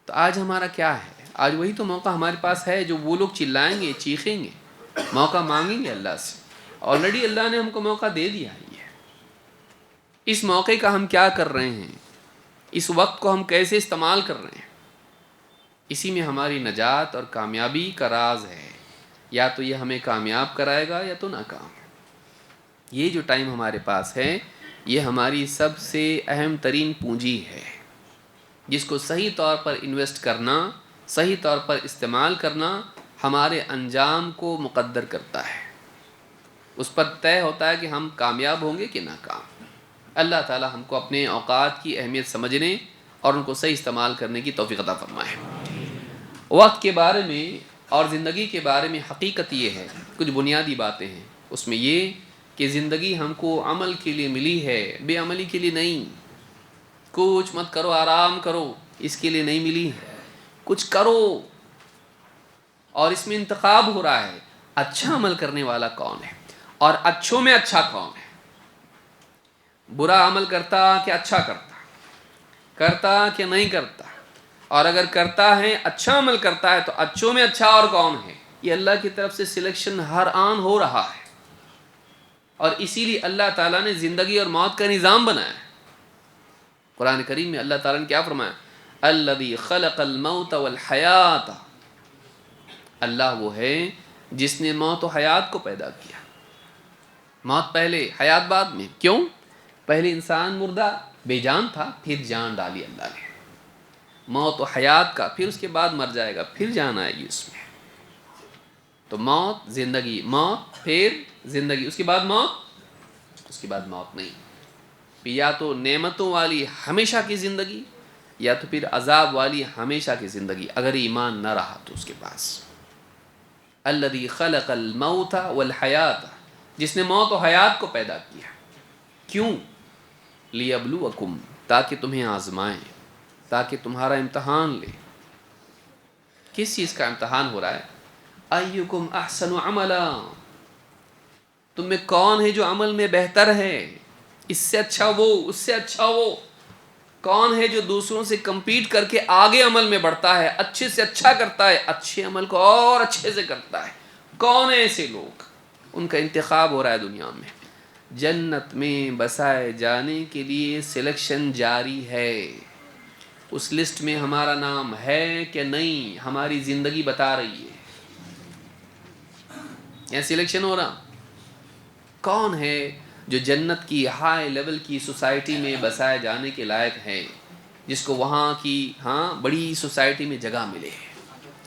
تو آج ہمارا کیا ہے؟ آج وہی تو موقع ہمارے پاس ہے جو وہ لوگ چلائیں گے، چیخیں گے، موقع مانگیں گے اللہ سے. آلریڈی اللہ نے ہم کو موقع دے دیا ہے. اس موقع کا ہم کیا کر رہے ہیں؟ اس وقت کو ہم کیسے استعمال کر رہے ہیں؟ اسی میں ہماری نجات اور کامیابی کا راز ہے. یا تو یہ ہمیں کامیاب کرائے گا یا تو ناکام. یہ جو ٹائم ہمارے پاس ہے، یہ ہماری سب سے اہم ترین پونجی ہے، جس کو صحیح طور پر انویسٹ کرنا، صحیح طور پر استعمال کرنا ہمارے انجام کو مقدر کرتا ہے. اس پر طے ہوتا ہے کہ ہم کامیاب ہوں گے کہ ناکام. اللہ تعالی ہم کو اپنے اوقات کی اہمیت سمجھنے اور ان کو صحیح استعمال کرنے کی توفیق عطا فرمائے. وقت کے بارے میں اور زندگی کے بارے میں حقیقت یہ ہے، کچھ بنیادی باتیں ہیں. اس میں یہ کہ زندگی ہم کو عمل کے لیے ملی ہے، بے عملی کے لیے نہیں. کچھ مت کرو، آرام کرو، اس کے لیے نہیں ملی ہے. کچھ کرو. اور اس میں انتخاب ہو رہا ہے اچھا عمل کرنے والا کون ہے اور اچھوں میں اچھا کون ہے. برا عمل کرتا کہ اچھا کرتا کہ نہیں کرتا. اور اگر کرتا ہے، اچھا عمل کرتا ہے، تو اچھوں میں اچھا اور کون ہے. یہ اللہ کی طرف سے سلیکشن ہر آن ہو رہا ہے. اور اسی لیے اللہ تعالیٰ نے زندگی اور موت کا نظام بنایا ہے. قرآن کریم میں اللہ تعالیٰ نے کیا فرمایا؟ الذی خلق الموت والحیات. اللہ وہ ہے جس نے موت و حیات کو پیدا کیا. موت پہلے، حیات بعد میں. کیوں؟ پہلے انسان مردہ بے جان تھا، پھر جان ڈالی اللہ نے. موت و حیات کا، پھر اس کے بعد مر جائے گا، پھر جان آئے گی اس میں. تو موت، زندگی، موت، پھر زندگی، اس کے بعد موت، اس کے بعد موت نہیں. یا تو نعمتوں والی ہمیشہ کی زندگی، یا تو پھر عذاب والی ہمیشہ کی زندگی، اگر ایمان نہ رہا تو اس کے پاس. الذی خلق الموت والحیات، جس نے موت و حیات کو پیدا کیا. کیوں؟ لیبلوکم، تاکہ تمہیں آزمائیں، تاکہ تمہارا امتحان لے. کس چیز کا امتحان ہو رہا ہے؟ ایکم احسن عملا، تم میں کون ہے جو عمل میں بہتر ہے. اس سے اچھا وہ، اس سے اچھا وہ. کون ہے جو دوسروں سے کمپیٹ کر کے آگے عمل میں بڑھتا ہے، اچھے سے اچھا کرتا ہے، اچھے عمل کو اور اچھے سے کرتا ہے. کون ہے ایسے لوگ؟ ان کا انتخاب ہو رہا ہے دنیا میں. جنت میں بسائے جانے کے لیے سلیکشن جاری ہے. اس لسٹ میں ہمارا نام ہے کہ نہیں، ہماری زندگی بتا رہی ہے. یہ سلیکشن ہو رہا. کون ہے جو جنت کی ہائی لیول کی سوسائٹی میں بسائے جانے کے لائق ہے، جس کو وہاں کی بڑی سوسائٹی میں جگہ ملے؟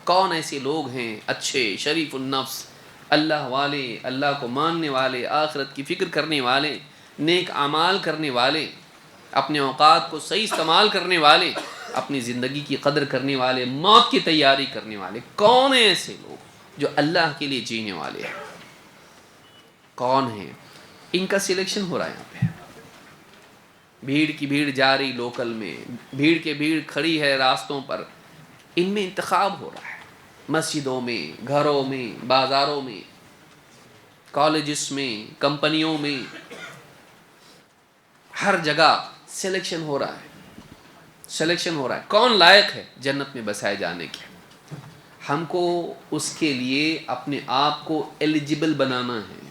کون ایسے لوگ ہیں اچھے، شریف النفس، اللہ والے، اللہ کو ماننے والے، آخرت کی فکر کرنے والے، نیک اعمال کرنے والے، اپنے اوقات کو صحیح استعمال کرنے والے، اپنی زندگی کی قدر کرنے والے، موت کی تیاری کرنے والے؟ کون ہیں ایسے لوگ جو اللہ کے لیے جینے والے ہیں؟ کون ہیں؟ ان کا سلیکشن ہو رہا ہے یہاں پہ. بھیڑ کی بھیڑ جاری لوکل میں، بھیڑ کے بھیڑ کھڑی ہے راستوں پر، ان میں انتخاب ہو رہا ہے، مسجدوں میں، گھروں میں، بازاروں میں، کالجز میں، کمپنیوں میں، ہر جگہ سلیکشن ہو رہا ہے، سلیکشن ہو رہا ہے کون لائق ہے جنت میں بسائے جانے کے۔ ہم کو اس کے لیے اپنے آپ کو ایلیجیبل بنانا ہے۔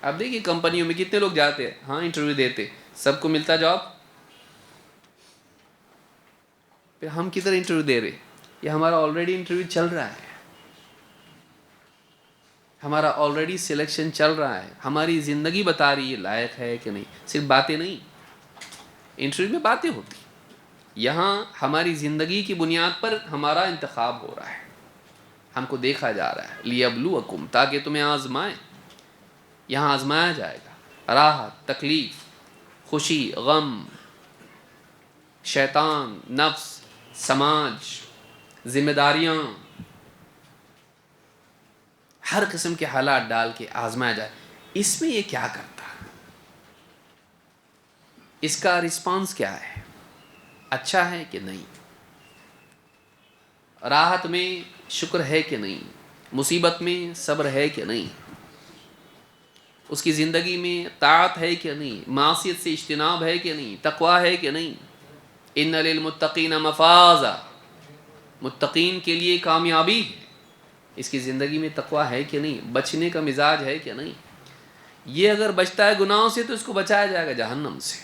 اب دیکھیے کمپنیوں میں کتنے لوگ جاتے ہیں، ہاں انٹرویو دیتے، سب کو ملتا جاب، پھر ہم کدھر انٹرویو دے رہے؟ یہ ہمارا آلریڈی انٹرویو چل رہا ہے، ہمارا آلریڈی سلیکشن چل رہا ہے، ہماری زندگی بتا رہی ہے لائق ہے کہ نہیں، صرف باتیں نہیں، انٹرویو میں باتیں ہوتی، یہاں ہماری زندگی کی بنیاد پر ہمارا انتخاب ہو رہا ہے، ہم کو دیکھا جا رہا ہے، لیبلوکم، تاکہ تمہیں آزمائیں، یہاں آزمایا جائے گا، راحت، تکلیف، خوشی، غم، شیطان، نفس، سماج، ذمہ داریاں، ہر قسم کے حالات ڈال کے آزمایا جائے، اس میں یہ کیا کرتا ہے، اس کا رسپانس کیا ہے، اچھا ہے کہ نہیں، راحت میں شکر ہے کہ نہیں، مصیبت میں صبر ہے کہ نہیں، اس کی زندگی میں طاعت ہے کہ نہیں، معصیت سے اجتناب ہے کہ نہیں، تقوی ہے کہ نہیں، ان للمتقین مفازا، متقین کے لیے کامیابی ہے، اس کی زندگی میں تقوی ہے کہ نہیں، بچنے کا مزاج ہے کہ نہیں، یہ اگر بچتا ہے گناہوں سے تو اس کو بچایا جائے گا جہنم سے،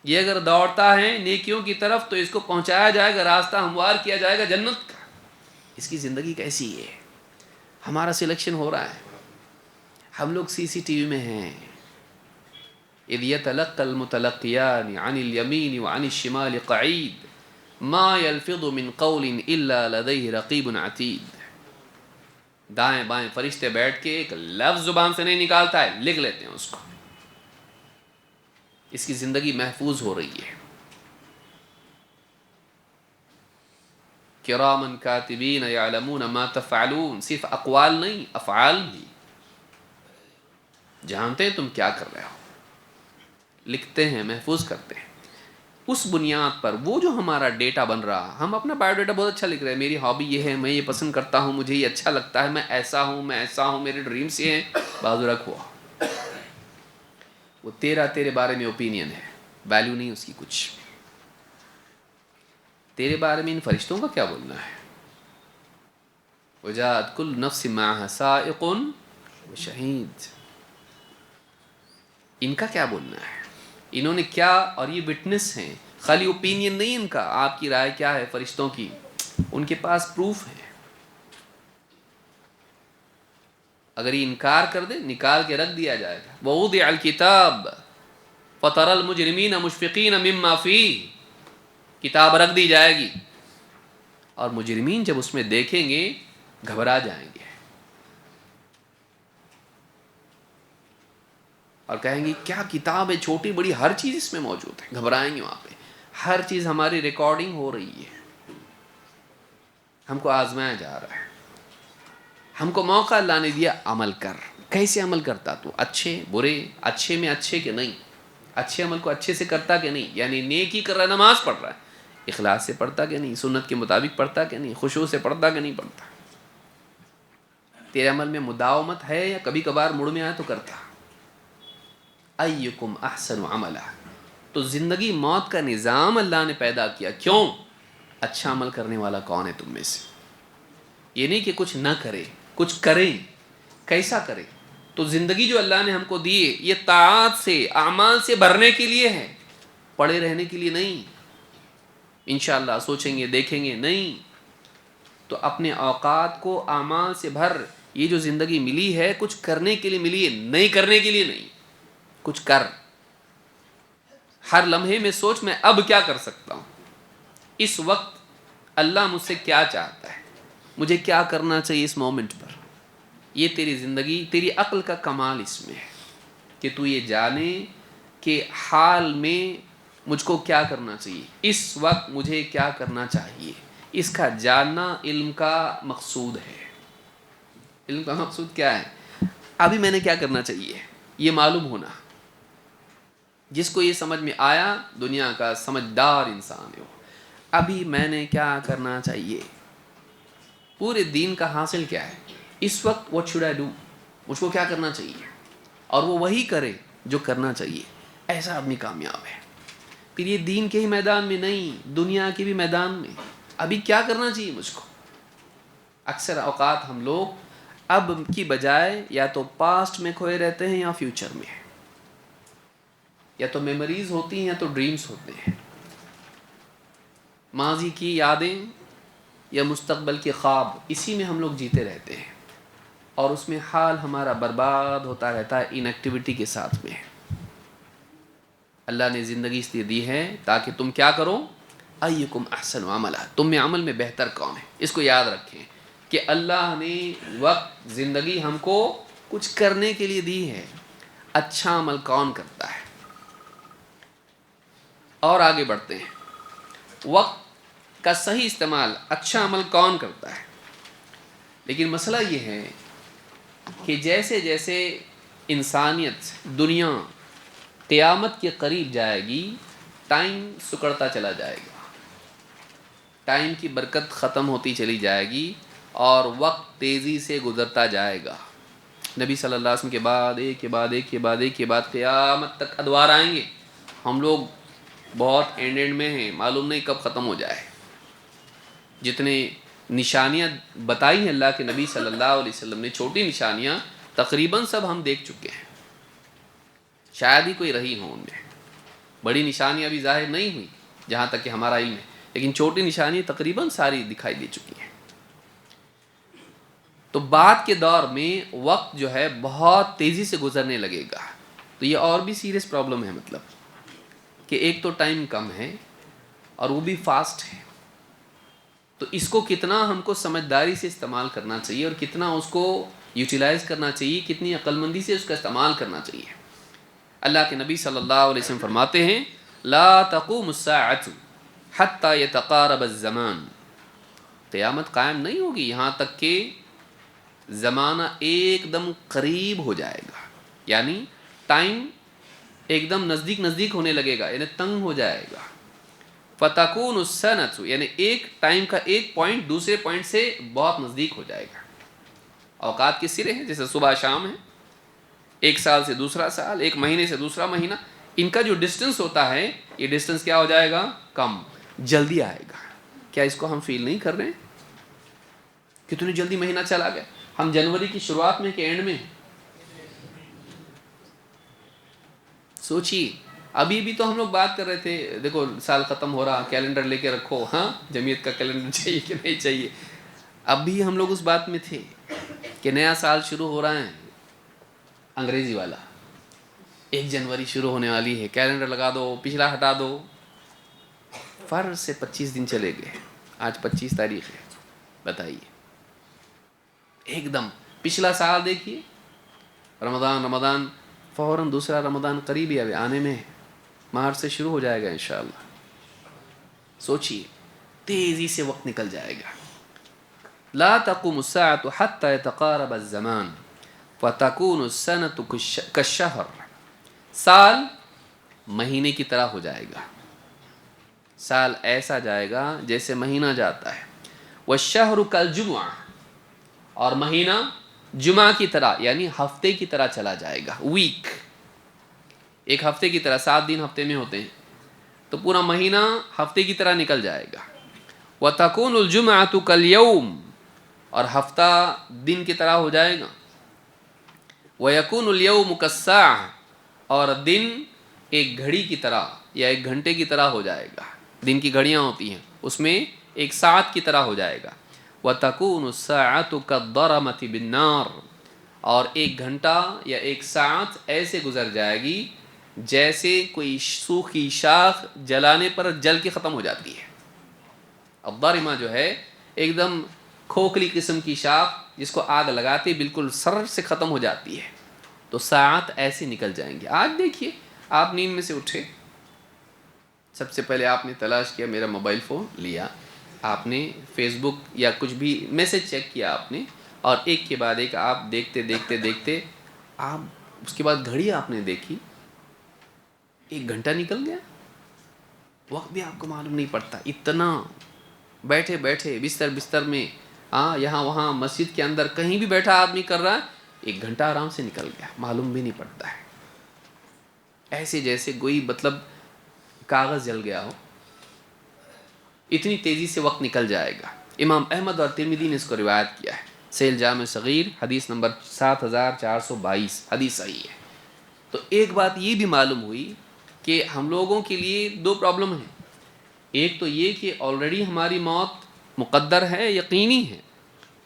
یہ اگر دوڑتا ہے نیکیوں کی طرف تو اس کو پہنچایا جائے گا، راستہ ہموار کیا جائے گا جنت کا۔ اس کی زندگی کیسی ہے، ہمارا سلیکشن ہو رہا ہے، ہم لوگ سی سی ٹی وی میں ہیں، اذ يتلقى المتلقيان عن اليمين وعن الشمال قعيد ما يلفظ من قول الا لديه رقيب عتيد، دائیں بائیں فرشتے بیٹھ کے ایک لفظ زبان سے نہیں نکالتا ہے، لکھ لیتے ہیں اس کو، اس کی زندگی محفوظ ہو رہی ہے، کرامن کاتبین یعلمون ما تفعلون، صرف اقوال نہیں افعال بھی، جانتے ہیں تم کیا کر رہے ہو، لکھتے ہیں، محفوظ کرتے ہیں، اس بنیاد پر وہ جو ہمارا ڈیٹا بن رہا، ہم اپنا بایو ڈیٹا بہت اچھا لکھ رہے ہیں، میری ہابی یہ ہے، میں یہ پسند کرتا ہوں، مجھے یہ اچھا لگتا ہے، میں ایسا ہوں، میں ایسا ہوں، میرے ڈریمز یہ ہیں، بازو رکھ ہوا، وہ تیرے بارے میں اوپینین ہے، ویلیو نہیں اس کی کچھ، تیرے بارے میں ان فرشتوں کا کیا بولنا ہے، وجاءت کل نفس معها سائق وشہید، ان کا کیا بولنا ہے، انہوں نے کیا، اور یہ وٹنس ہیں، خالی اوپینین نہیں ان کا، آپ کی رائے کیا ہے فرشتوں کی، ان کے پاس پروف ہے، اگر یہ انکار کر دے نکال کے رکھ دیا جائے گا، ووضع الکتاب فترى المجرمین مشفقین مما فیہ، کتاب رکھ دی جائے گی اور مجرمین جب اس میں دیکھیں گے گھبرا جائیں گے اور کہیں گے کیا کتاب ہے، چھوٹی بڑی ہر چیز اس میں موجود ہے، گھبرائیں گے، وہاں پہ ہر چیز ہماری ریکارڈنگ ہو رہی ہے، ہم کو آزمایا جا رہا ہے، ہم کو موقع اللہ نے دیا، عمل کر، کیسے عمل کرتا تو، اچھے برے، اچھے میں اچھے کہ نہیں، اچھے عمل کو اچھے سے کرتا کہ نہیں، یعنی نیکی کر رہا ہے، نماز پڑھ رہا ہے، اخلاص سے پڑھتا کہ نہیں، سنت کے مطابق پڑھتا کہ نہیں، خشوع سے پڑھتا کہ نہیں پڑھتا، تیرے عمل میں مداومت ہے یا کبھی کبھار مڑ میں آیا تو کرتا، ایکم احسن عملا، تو زندگی موت کا نظام اللہ نے پیدا کیا، کیوں، اچھا عمل کرنے والا کون ہے تم میں سے، یہ نہیں کہ کچھ نہ کرے، کچھ کریں، کیسا کرے، تو زندگی جو اللہ نے ہم کو دی ہے یہ طاعات سے، اعمال سے بھرنے کے لیے ہے، پڑے رہنے کے لیے نہیں، انشاءاللہ سوچیں گے دیکھیں گے نہیں، تو اپنے اوقات کو اعمال سے بھر، یہ جو زندگی ملی ہے کچھ کرنے کے لیے ملی ہے، نہیں کرنے کے لیے نہیں، کچھ کر، ہر لمحے میں سوچ میں اب کیا کر سکتا ہوں، اس وقت اللہ مجھ سے کیا چاہتا ہے، مجھے کیا کرنا چاہیے اس مومنٹ پر، یہ تیری زندگی، تیری عقل کا کمال اس میں ہے کہ تو یہ جانے کہ حال میں مجھ کو کیا کرنا چاہیے، اس وقت مجھے کیا کرنا چاہیے، اس کا جاننا علم کا مقصود ہے، علم کا مقصود کیا ہے، ابھی میں نے کیا کرنا چاہیے یہ معلوم ہونا، جس کو یہ سمجھ میں آیا دنیا کا سمجھدار انسان ہے وہ. ابھی میں نے کیا کرنا چاہیے, پورے دین کا حاصل کیا ہے, اس وقت what should I do, مجھ کو کیا کرنا چاہیے, اور وہ وہی کرے جو کرنا چاہیے. ایسا آدمی کامیاب ہے. پھر یہ دین کے ہی میدان میں نہیں, دنیا کے بھی میدان میں ابھی کیا کرنا چاہیے مجھ کو. اکثر اوقات ہم لوگ اب کی بجائے یا تو پاسٹ میں کھوئے رہتے ہیں یا فیوچر میں, یا تو میموریز ہوتی ہیں یا تو ڈریمز ہوتے ہیں, ماضی کی یادیں یا مستقبل کے خواب, اسی میں ہم لوگ جیتے رہتے ہیں, اور اس میں حال ہمارا برباد ہوتا رہتا ہے ان ایکٹیویٹی کے ساتھ میں. اللہ نے زندگی اس لیے دی ہے تاکہ تم کیا کرو, ایکم احسن عملا, تم میں عمل میں بہتر کون ہے. اس کو یاد رکھیں کہ اللہ نے وقت زندگی ہم کو کچھ کرنے کے لیے دی ہے, اچھا عمل کون کرتا ہے. اور آگے بڑھتے ہیں, وقت کا صحیح استعمال, اچھا عمل کون کرتا ہے. لیکن مسئلہ یہ ہے کہ جیسے جیسے انسانیت, دنیا قیامت کے قریب جائے گی, ٹائم سکڑتا چلا جائے گا, ٹائم کی برکت ختم ہوتی چلی جائے گی, اور وقت تیزی سے گزرتا جائے گا. نبی صلی اللہ علیہ وسلم کے بعد ایک کے بعد ایک کے بعد ایک کے بعد قیامت تک ادوار آئیں گے. ہم لوگ بہت اینڈ میں ہیں, معلوم نہیں کب ختم ہو جائے. جتنے نشانیاں بتائی ہیں اللہ کے نبی صلی اللہ علیہ وسلم نے, چھوٹی نشانیاں تقریباً سب ہم دیکھ چکے ہیں, شاید ہی کوئی رہی ہوں ان میں. بڑی نشانیاں ابھی ظاہر نہیں ہوئی جہاں تک کہ ہمارا علم ہے, لیکن چھوٹی نشانیاں تقریباً ساری دکھائی دے چکی ہیں. تو بعد کے دور میں وقت جو ہے بہت تیزی سے گزرنے لگے گا. تو یہ اور بھی سیریس پرابلم ہے, مطلب کہ ایک تو ٹائم کم ہے اور وہ بھی فاسٹ ہے. تو اس کو کتنا ہم کو سمجھداری سے استعمال کرنا چاہیے, اور کتنا اس کو یوٹیلائز کرنا چاہیے, کتنی عقل مندی سے اس کا استعمال کرنا چاہیے. اللہ کے نبی صلی اللہ علیہ وسلم فرماتے ہیں, لا تقوم الساعۃ حتی یتقارب الزمان, قیامت قائم نہیں ہوگی یہاں تک کہ زمانہ ایک دم قریب ہو جائے گا. یعنی ٹائم ایک دم نزدیک نزدیک ہونے لگے گا, یعنی تنگ ہو جائے گا. فتکون السنۃ, یعنی ایک ٹائم کا ایک پوائنٹ دوسرے پوائنٹ سے بہت نزدیک ہو جائے گا. اوقات کے سرے ہیں, جیسے صبح شام ہے, ایک سال سے دوسرا سال, ایک مہینے سے دوسرا مہینہ, ان کا جو ڈسٹنس ہوتا ہے یہ ڈسٹنس کیا ہو جائے گا, کم, جلدی آئے گا. کیا اس کو ہم فیل نہیں کر رہے ہیں کتنی جلدی مہینہ چلا گیا؟ ہم جنوری کی شروعات میں کہ اینڈ میں؟ سوچیے, ابھی بھی تو ہم لوگ بات کر رہے تھے, دیکھو سال ختم ہو رہا, کیلنڈر لے کے رکھو, ہاں جمعیت کا کیلنڈر چاہیے کہ نہیں چاہیے. اب بھی ہم لوگ اس بات میں تھے کہ نیا سال شروع ہو رہا ہے انگریزی والا, 1 جنوری شروع ہونے والی ہے, کیلنڈر لگا دو, پچھلا ہٹا دو. فرض سے 25 دن چلے گئے, آج 25 تاریخ ہے, بتائیے. ایک دم پچھلا سال دیکھیے, رمضان فوراً دوسرا رمضان قریب ہی آنے میں ہے, مارچ سے شروع ہو جائے گا انشاءاللہ. سوچیے, تیزی سے وقت نکل جائے گا. لا تقوم الساعۃ حتی یتقارب الزمان فتکون السنۃ کالشہر, سال مہینے کی طرح ہو جائے گا, سال ایسا جائے گا جیسے مہینہ جاتا ہے. والشہر کالجمعہ, اور مہینہ جمعہ کی طرح یعنی ہفتے کی طرح چلا جائے گا. ویک ایک ہفتے کی طرح, 7 دن ہفتے میں ہوتے ہیں, تو پورا مہینہ ہفتے کی طرح نکل جائے گا. وتکون الجمعۃ کالیوم, اور ہفتہ دن کی طرح ہو جائے گا. ویکون الیوم کالساعہ, اور دن ایک گھڑی کی طرح یا ایک گھنٹے کی طرح ہو جائے گا. دن کی گھڑیاں ہوتی ہیں, اس میں ایک ساعت کی طرح ہو جائے گا. وتکون الساعۃ کالضرمۃ بالنار, اور ایک گھنٹہ یا ایک ساعت ایسے گزر جائے گی جیسے کوئی سوکھی شاخ جلانے پر جل کے ختم ہو جاتی ہے. الضرمہ جو ہے ایک دم کھوکھلی قسم کی شاخ جس کو آگ لگاتے بالکل سر سے ختم ہو جاتی ہے. تو ساعت ایسے نکل جائیں گے. آج دیکھیے, آپ نیند میں سے اٹھے, سب سے پہلے آپ نے تلاش کیا, میرا موبائل فون لیا, آپ نے فیس بک یا کچھ بھی میسج چیک کیا آپ نے, اور ایک کے بعد ایک آپ دیکھتے دیکھتے دیکھتے آپ اس کے بعد گھڑی آپ نے دیکھی, 1 گھنٹہ نکل گیا، وقت بھی آپ کو معلوم نہیں پڑتا. اتنا بیٹھے بیٹھے بستر میں، یہاں وہاں مسجد کے اندر کہیں بھی بیٹھا آدمی کر رہا ہے، 1 گھنٹہ آرام سے نکل گیا، معلوم بھی نہیں پڑتا ہے. ایسے جیسے کوئی مطلب کاغذ جل گیا ہو، اتنی تیزی سے وقت نکل جائے گا. امام احمد اور ترمذی نے اس کو روایت کیا ہے. سیل جامع صغیر حدیث نمبر 7422، حدیث صحیح ہے. تو ایک بات یہ بھی معلوم ہوئی کہ ہم لوگوں کے لیے 2 پرابلم ہیں. ایک تو یہ کہ آلریڈی ہماری موت مقدر ہے، یقینی ہے.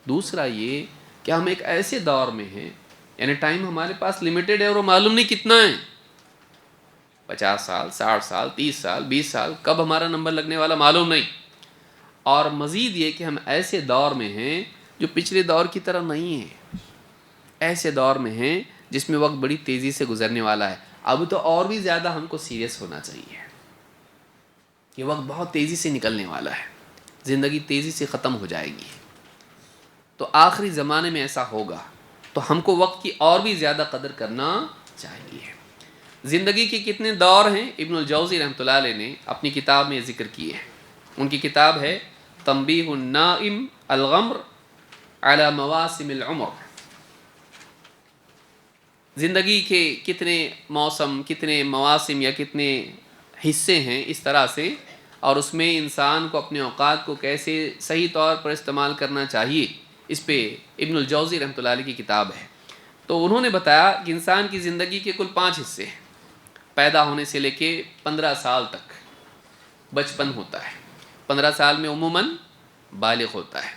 دوسرا یہ کہ ہم ایک ایسے دور میں ہیں، یعنی ٹائم ہمارے پاس لمیٹڈ ہے اور وہ معلوم نہیں کتنا ہے. 50 سال، 60 سال، 30 سال، 20 سال، کب ہمارا نمبر لگنے والا معلوم نہیں. اور مزید یہ کہ ہم ایسے دور میں ہیں جو پچھلے دور کی طرح نہیں ہیں. ایسے دور میں ہیں جس میں وقت بڑی تیزی سے گزرنے والا ہے. اب تو اور بھی زیادہ ہم کو سیریس ہونا چاہیے کہ وقت بہت تیزی سے نکلنے والا ہے، زندگی تیزی سے ختم ہو جائے گی. تو آخری زمانے میں ایسا ہوگا، تو ہم کو وقت کی اور بھی زیادہ قدر کرنا چاہیے. زندگی کے کتنے دور ہیں، ابن الجوزی رحمۃ اللہ علیہ نے اپنی کتاب میں ذکر کیے ہیں. ان کی کتاب ہے تنبیہ النائم الغمر علی مواسم العمر. زندگی کے کتنے موسم، کتنے مواسم یا کتنے حصے ہیں اس طرح سے، اور اس میں انسان کو اپنے اوقات کو کیسے صحیح طور پر استعمال کرنا چاہیے، اس پہ ابن الجوزی رحمۃ اللہ علیہ کی کتاب ہے. تو انہوں نے بتایا کہ انسان کی زندگی کے کل 5 حصے ہیں. پیدا ہونے سے لے کے 15 سال تک بچپن ہوتا ہے. 15 سال میں عموماً بالغ ہوتا ہے.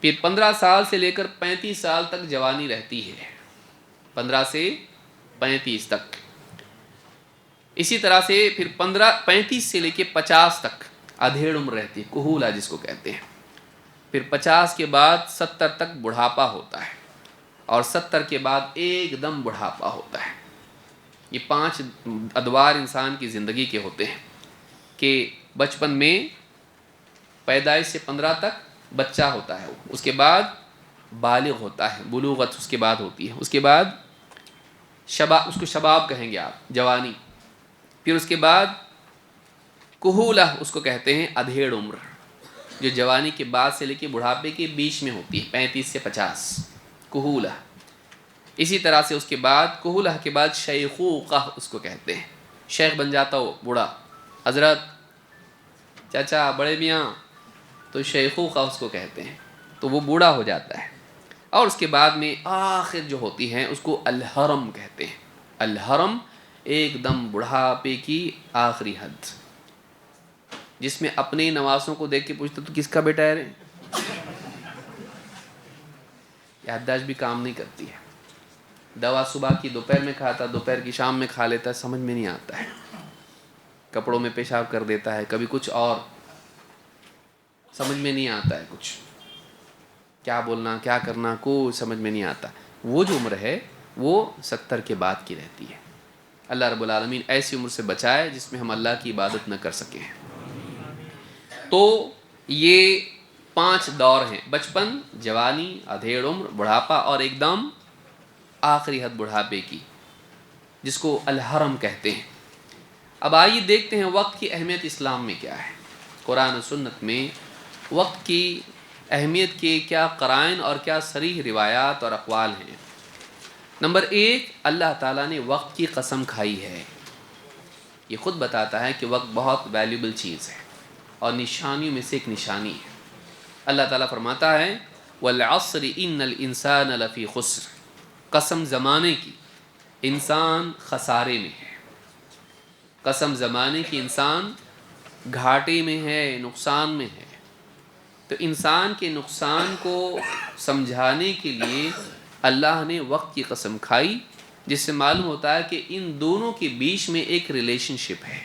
پھر 15 سال سے لے کر 35 سال تک جوانی رہتی ہے، 15 سے 35 تک. اسی طرح سے پھر 35 سے لے کے 50 تک ادھیڑ عمر رہتی ہے، کہولہ جس کو کہتے ہیں. پھر 50 کے بعد 70 تک بڑھاپا ہوتا ہے، اور 70 کے بعد ایک دم بڑھاپا ہوتا ہے. یہ 5 ادوار انسان کی زندگی کے ہوتے ہیں کہ بچپن میں پیدائش سے 15 تک بچہ ہوتا ہے، اس کے بعد بالغ ہوتا ہے، بلوغت اس کے بعد ہوتی ہے. اس کے بعد شباب، اس کو شباب کہیں گے آپ، جوانی. پھر اس کے بعد کہولہ، اس کو کہتے ہیں ادھیڑ عمر، جو جوانی کے بعد سے لے کے بڑھاپے کے بیچ میں ہوتی ہے، 35 سے 50، کہولہ. اسی طرح سے اس کے بعد کہولہ کے بعد شیخوخہ اس کو کہتے ہیں، شیخ بن جاتا ہو، بوڑھا، حضرت، چچا، بڑے میاں، تو شیخوخہ اس کو کہتے ہیں. تو وہ بوڑھا ہو جاتا ہے. اور اس کے بعد میں آخر جو ہوتی ہیں اس کو الحرم کہتے ہیں. الحرم ایک دم بڑھاپے کی آخری حد، جس میں اپنے نواسوں کو دیکھ کے پوچھتا تو کس کا بیٹا ہے رے؟ یادداشت بھی کام نہیں کرتی ہے. دوا صبح کی دوپہر میں کھاتا، دوپہر کی شام میں کھا لیتا ہے، سمجھ میں نہیں آتا ہے. کپڑوں میں پیشاب کر دیتا ہے، کبھی کچھ اور، سمجھ میں نہیں آتا ہے کچھ، کیا بولنا کیا کرنا کوئی سمجھ میں نہیں آتا. وہ جو عمر ہے وہ 70 کے بعد کی رہتی ہے. اللہ رب العالمین ایسی عمر سے بچائے جس میں ہم اللہ کی عبادت نہ کر سکیں. تو یہ 5 دور ہیں، بچپن، جوانی، ادھیڑ عمر، بڑھاپا، اور ایک دم آخری حد بڑھاپے کی، جس کو الحرم کہتے ہیں. اب آئیے دیکھتے ہیں وقت کی اہمیت اسلام میں کیا ہے. قرآن و سنت میں وقت کی اہمیت کے کیا قرائن اور کیا صریح روایات اور اقوال ہیں. نمبر 1، اللہ تعالیٰ نے وقت کی قسم کھائی ہے. یہ خود بتاتا ہے کہ وقت بہت ویلیوبل چیز ہے اور نشانیوں میں سے ایک نشانی ہے. اللہ تعالیٰ فرماتا ہے وَالْعَصْرِ إِنَّ الْإِنسَانَ لَفِي خُسْرٍ، قسم زمانے کی، انسان خسارے میں ہے. قسم زمانے کی، انسان گھاٹے میں ہے، نقصان میں ہے. تو انسان کے نقصان کو سمجھانے کے لیے اللہ نے وقت کی قسم کھائی، جس سے معلوم ہوتا ہے کہ ان دونوں کے بیچ میں ایک ریلیشن شپ ہے،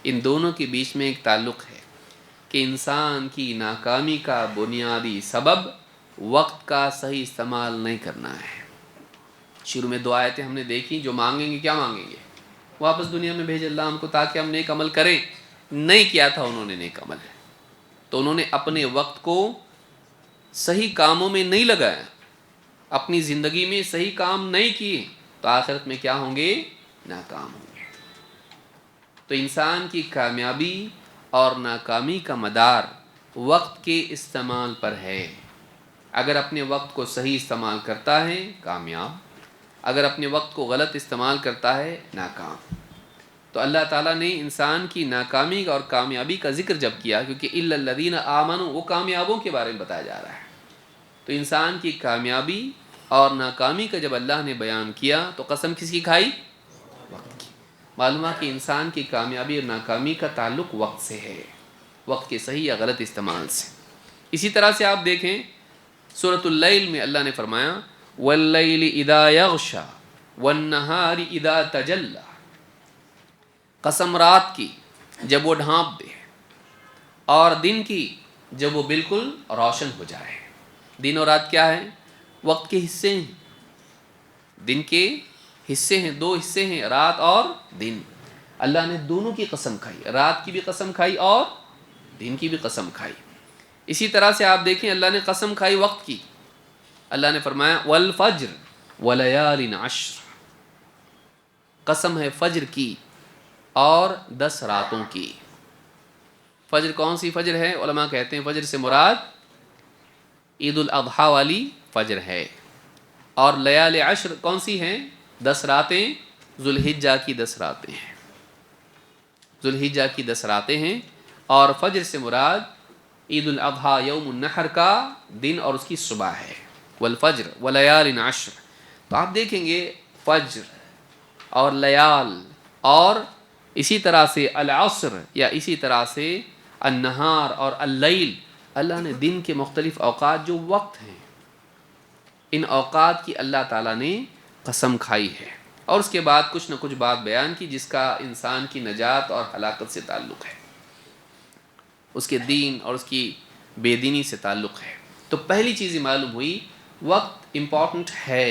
ان دونوں کے بیچ میں ایک تعلق ہے کہ انسان کی ناکامی کا بنیادی سبب وقت کا صحیح استعمال نہیں کرنا ہے. شروع میں 2 آیتیں ہم نے دیکھی، جو مانگیں گے کیا مانگیں گے؟ واپس دنیا میں بھیج اللہ ہم کو تاکہ ہم نیک عمل کریں. نہیں کیا تھا انہوں نے نیک عمل، تو انہوں نے اپنے وقت کو صحیح کاموں میں نہیں لگایا، اپنی زندگی میں صحیح کام نہیں کیے، تو آخرت میں کیا ہوں گے؟ ناکام ہوں گے. تو انسان کی کامیابی اور ناکامی کا مدار وقت کے استعمال پر ہے۔ اگر اپنے وقت کو صحیح استعمال کرتا ہے کامیاب، اگر اپنے وقت کو غلط استعمال کرتا ہے ناکام۔ تو اللہ تعالیٰ نے انسان کی ناکامی اور کامیابی کا ذکر جب کیا، کیونکہ الا الذین آمنوا وہ کامیابوں کے بارے میں بتایا جا رہا ہے، تو انسان کی کامیابی اور ناکامی کا جب اللہ نے بیان کیا تو قسم کس کی کھائی؟ وقت کی۔ معلوم ہے کہ انسان کی کامیابی اور ناکامی کا تعلق وقت سے ہے، وقت کے صحیح یا غلط استعمال سے۔ اسی طرح سے آپ دیکھیں سورۃ اللیل میں اللہ نے فرمایا واللیل اذا یغشی والنہار اذا تجلی، قسم رات کی جب وہ ڈھانپ دے اور دن کی جب وہ بالکل روشن ہو جائے۔ دن اور رات کیا ہے؟ وقت کے حصے ہیں، دن کے حصے ہیں، دو حصے ہیں، رات اور دن۔ اللہ نے دونوں کی قسم کھائی، رات کی بھی قسم کھائی اور دن کی بھی قسم کھائی۔ اسی طرح سے آپ دیکھیں اللہ نے قسم کھائی وقت کی، اللہ نے فرمایا والفجر ولیال عشر، قسم ہے فجر کی اور 10 راتوں کی۔ فجر کون سی فجر ہے؟ علماء کہتے ہیں فجر سے مراد عید الاضحیٰ والی فجر ہے، اور لیال عشر کون سی ہیں؟ 10 راتیں، ذوالحجہ کی 10 راتیں ہیں، ذوالحجہ کی 10 راتیں ہیں، اور فجر سے مراد عید الاضحیٰ یوم النحر کا دن اور اس کی صبح ہے، والفجر ولیال عشر۔ تو آپ دیکھیں گے فجر اور لیال اور اسی طرح سے العصر یا اسی طرح سے النہار اور اللیل، اللہ نے دن کے مختلف اوقات جو وقت ہیں ان اوقات کی اللہ تعالیٰ نے قسم کھائی ہے، اور اس کے بعد کچھ نہ کچھ بات بیان کی جس کا انسان کی نجات اور ہلاکت سے تعلق ہے، اس کے دین اور اس کی بے دینی سے تعلق ہے۔ تو پہلی چیز یہ معلوم ہوئی وقت امپورٹنٹ ہے،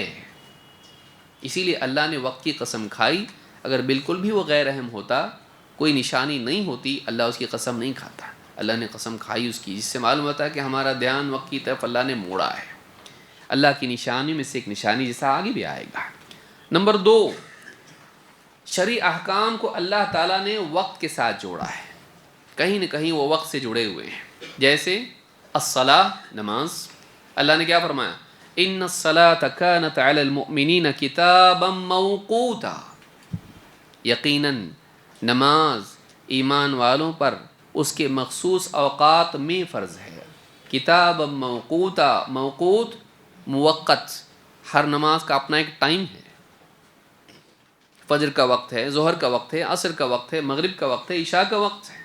اسی لیے اللہ نے وقت کی قسم کھائی۔ اگر بالکل بھی وہ غیر اہم ہوتا، کوئی نشانی نہیں ہوتی، اللہ اس کی قسم نہیں کھاتا۔ اللہ نے قسم کھائی اس کی، جس سے معلوم ہوتا ہے کہ ہمارا دھیان وقت کی طرف اللہ نے موڑا ہے۔ اللہ کی نشانی میں سے ایک نشانی جیسا آگے بھی آئے گا۔ نمبر 2، شرعی احکام کو اللہ تعالیٰ نے وقت کے ساتھ جوڑا ہے، کہیں نہ کہیں وہ وقت سے جڑے ہوئے ہیں۔ جیسے الصلاۃ، نماز، اللہ نے کیا فرمایا؟ ان الصلاۃ کانت علی المؤمنین کتابا موقوتا، یقیناً نماز ایمان والوں پر اس کے مخصوص اوقات میں فرض ہے۔ کتابا موقوتا، موقوت موقت، ہر نماز کا اپنا ایک ٹائم ہے، فجر کا وقت ہے، ظہر کا وقت ہے، عصر کا وقت ہے، مغرب کا وقت ہے، عشاء کا وقت ہے،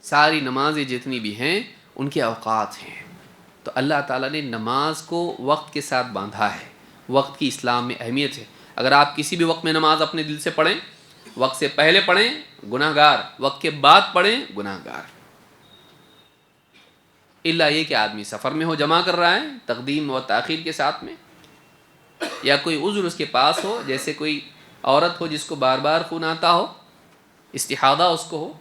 ساری نمازیں جتنی بھی ہیں ان کے اوقات ہیں۔ تو اللہ تعالیٰ نے نماز کو وقت کے ساتھ باندھا ہے، وقت کی اسلام میں اہمیت ہے۔ اگر آپ کسی بھی وقت میں نماز اپنے دل سے پڑھیں، وقت سے پہلے پڑھیں گناہ گار، وقت کے بعد پڑھیں گناہ گار، الا یہ کہ آدمی سفر میں ہو، جمع کر رہا ہے تقدیم و تاخیر کے ساتھ میں، یا کوئی عذر اس کے پاس ہو، جیسے کوئی عورت ہو جس کو بار بار خون آتا ہو، استحاضہ اس کو ہو،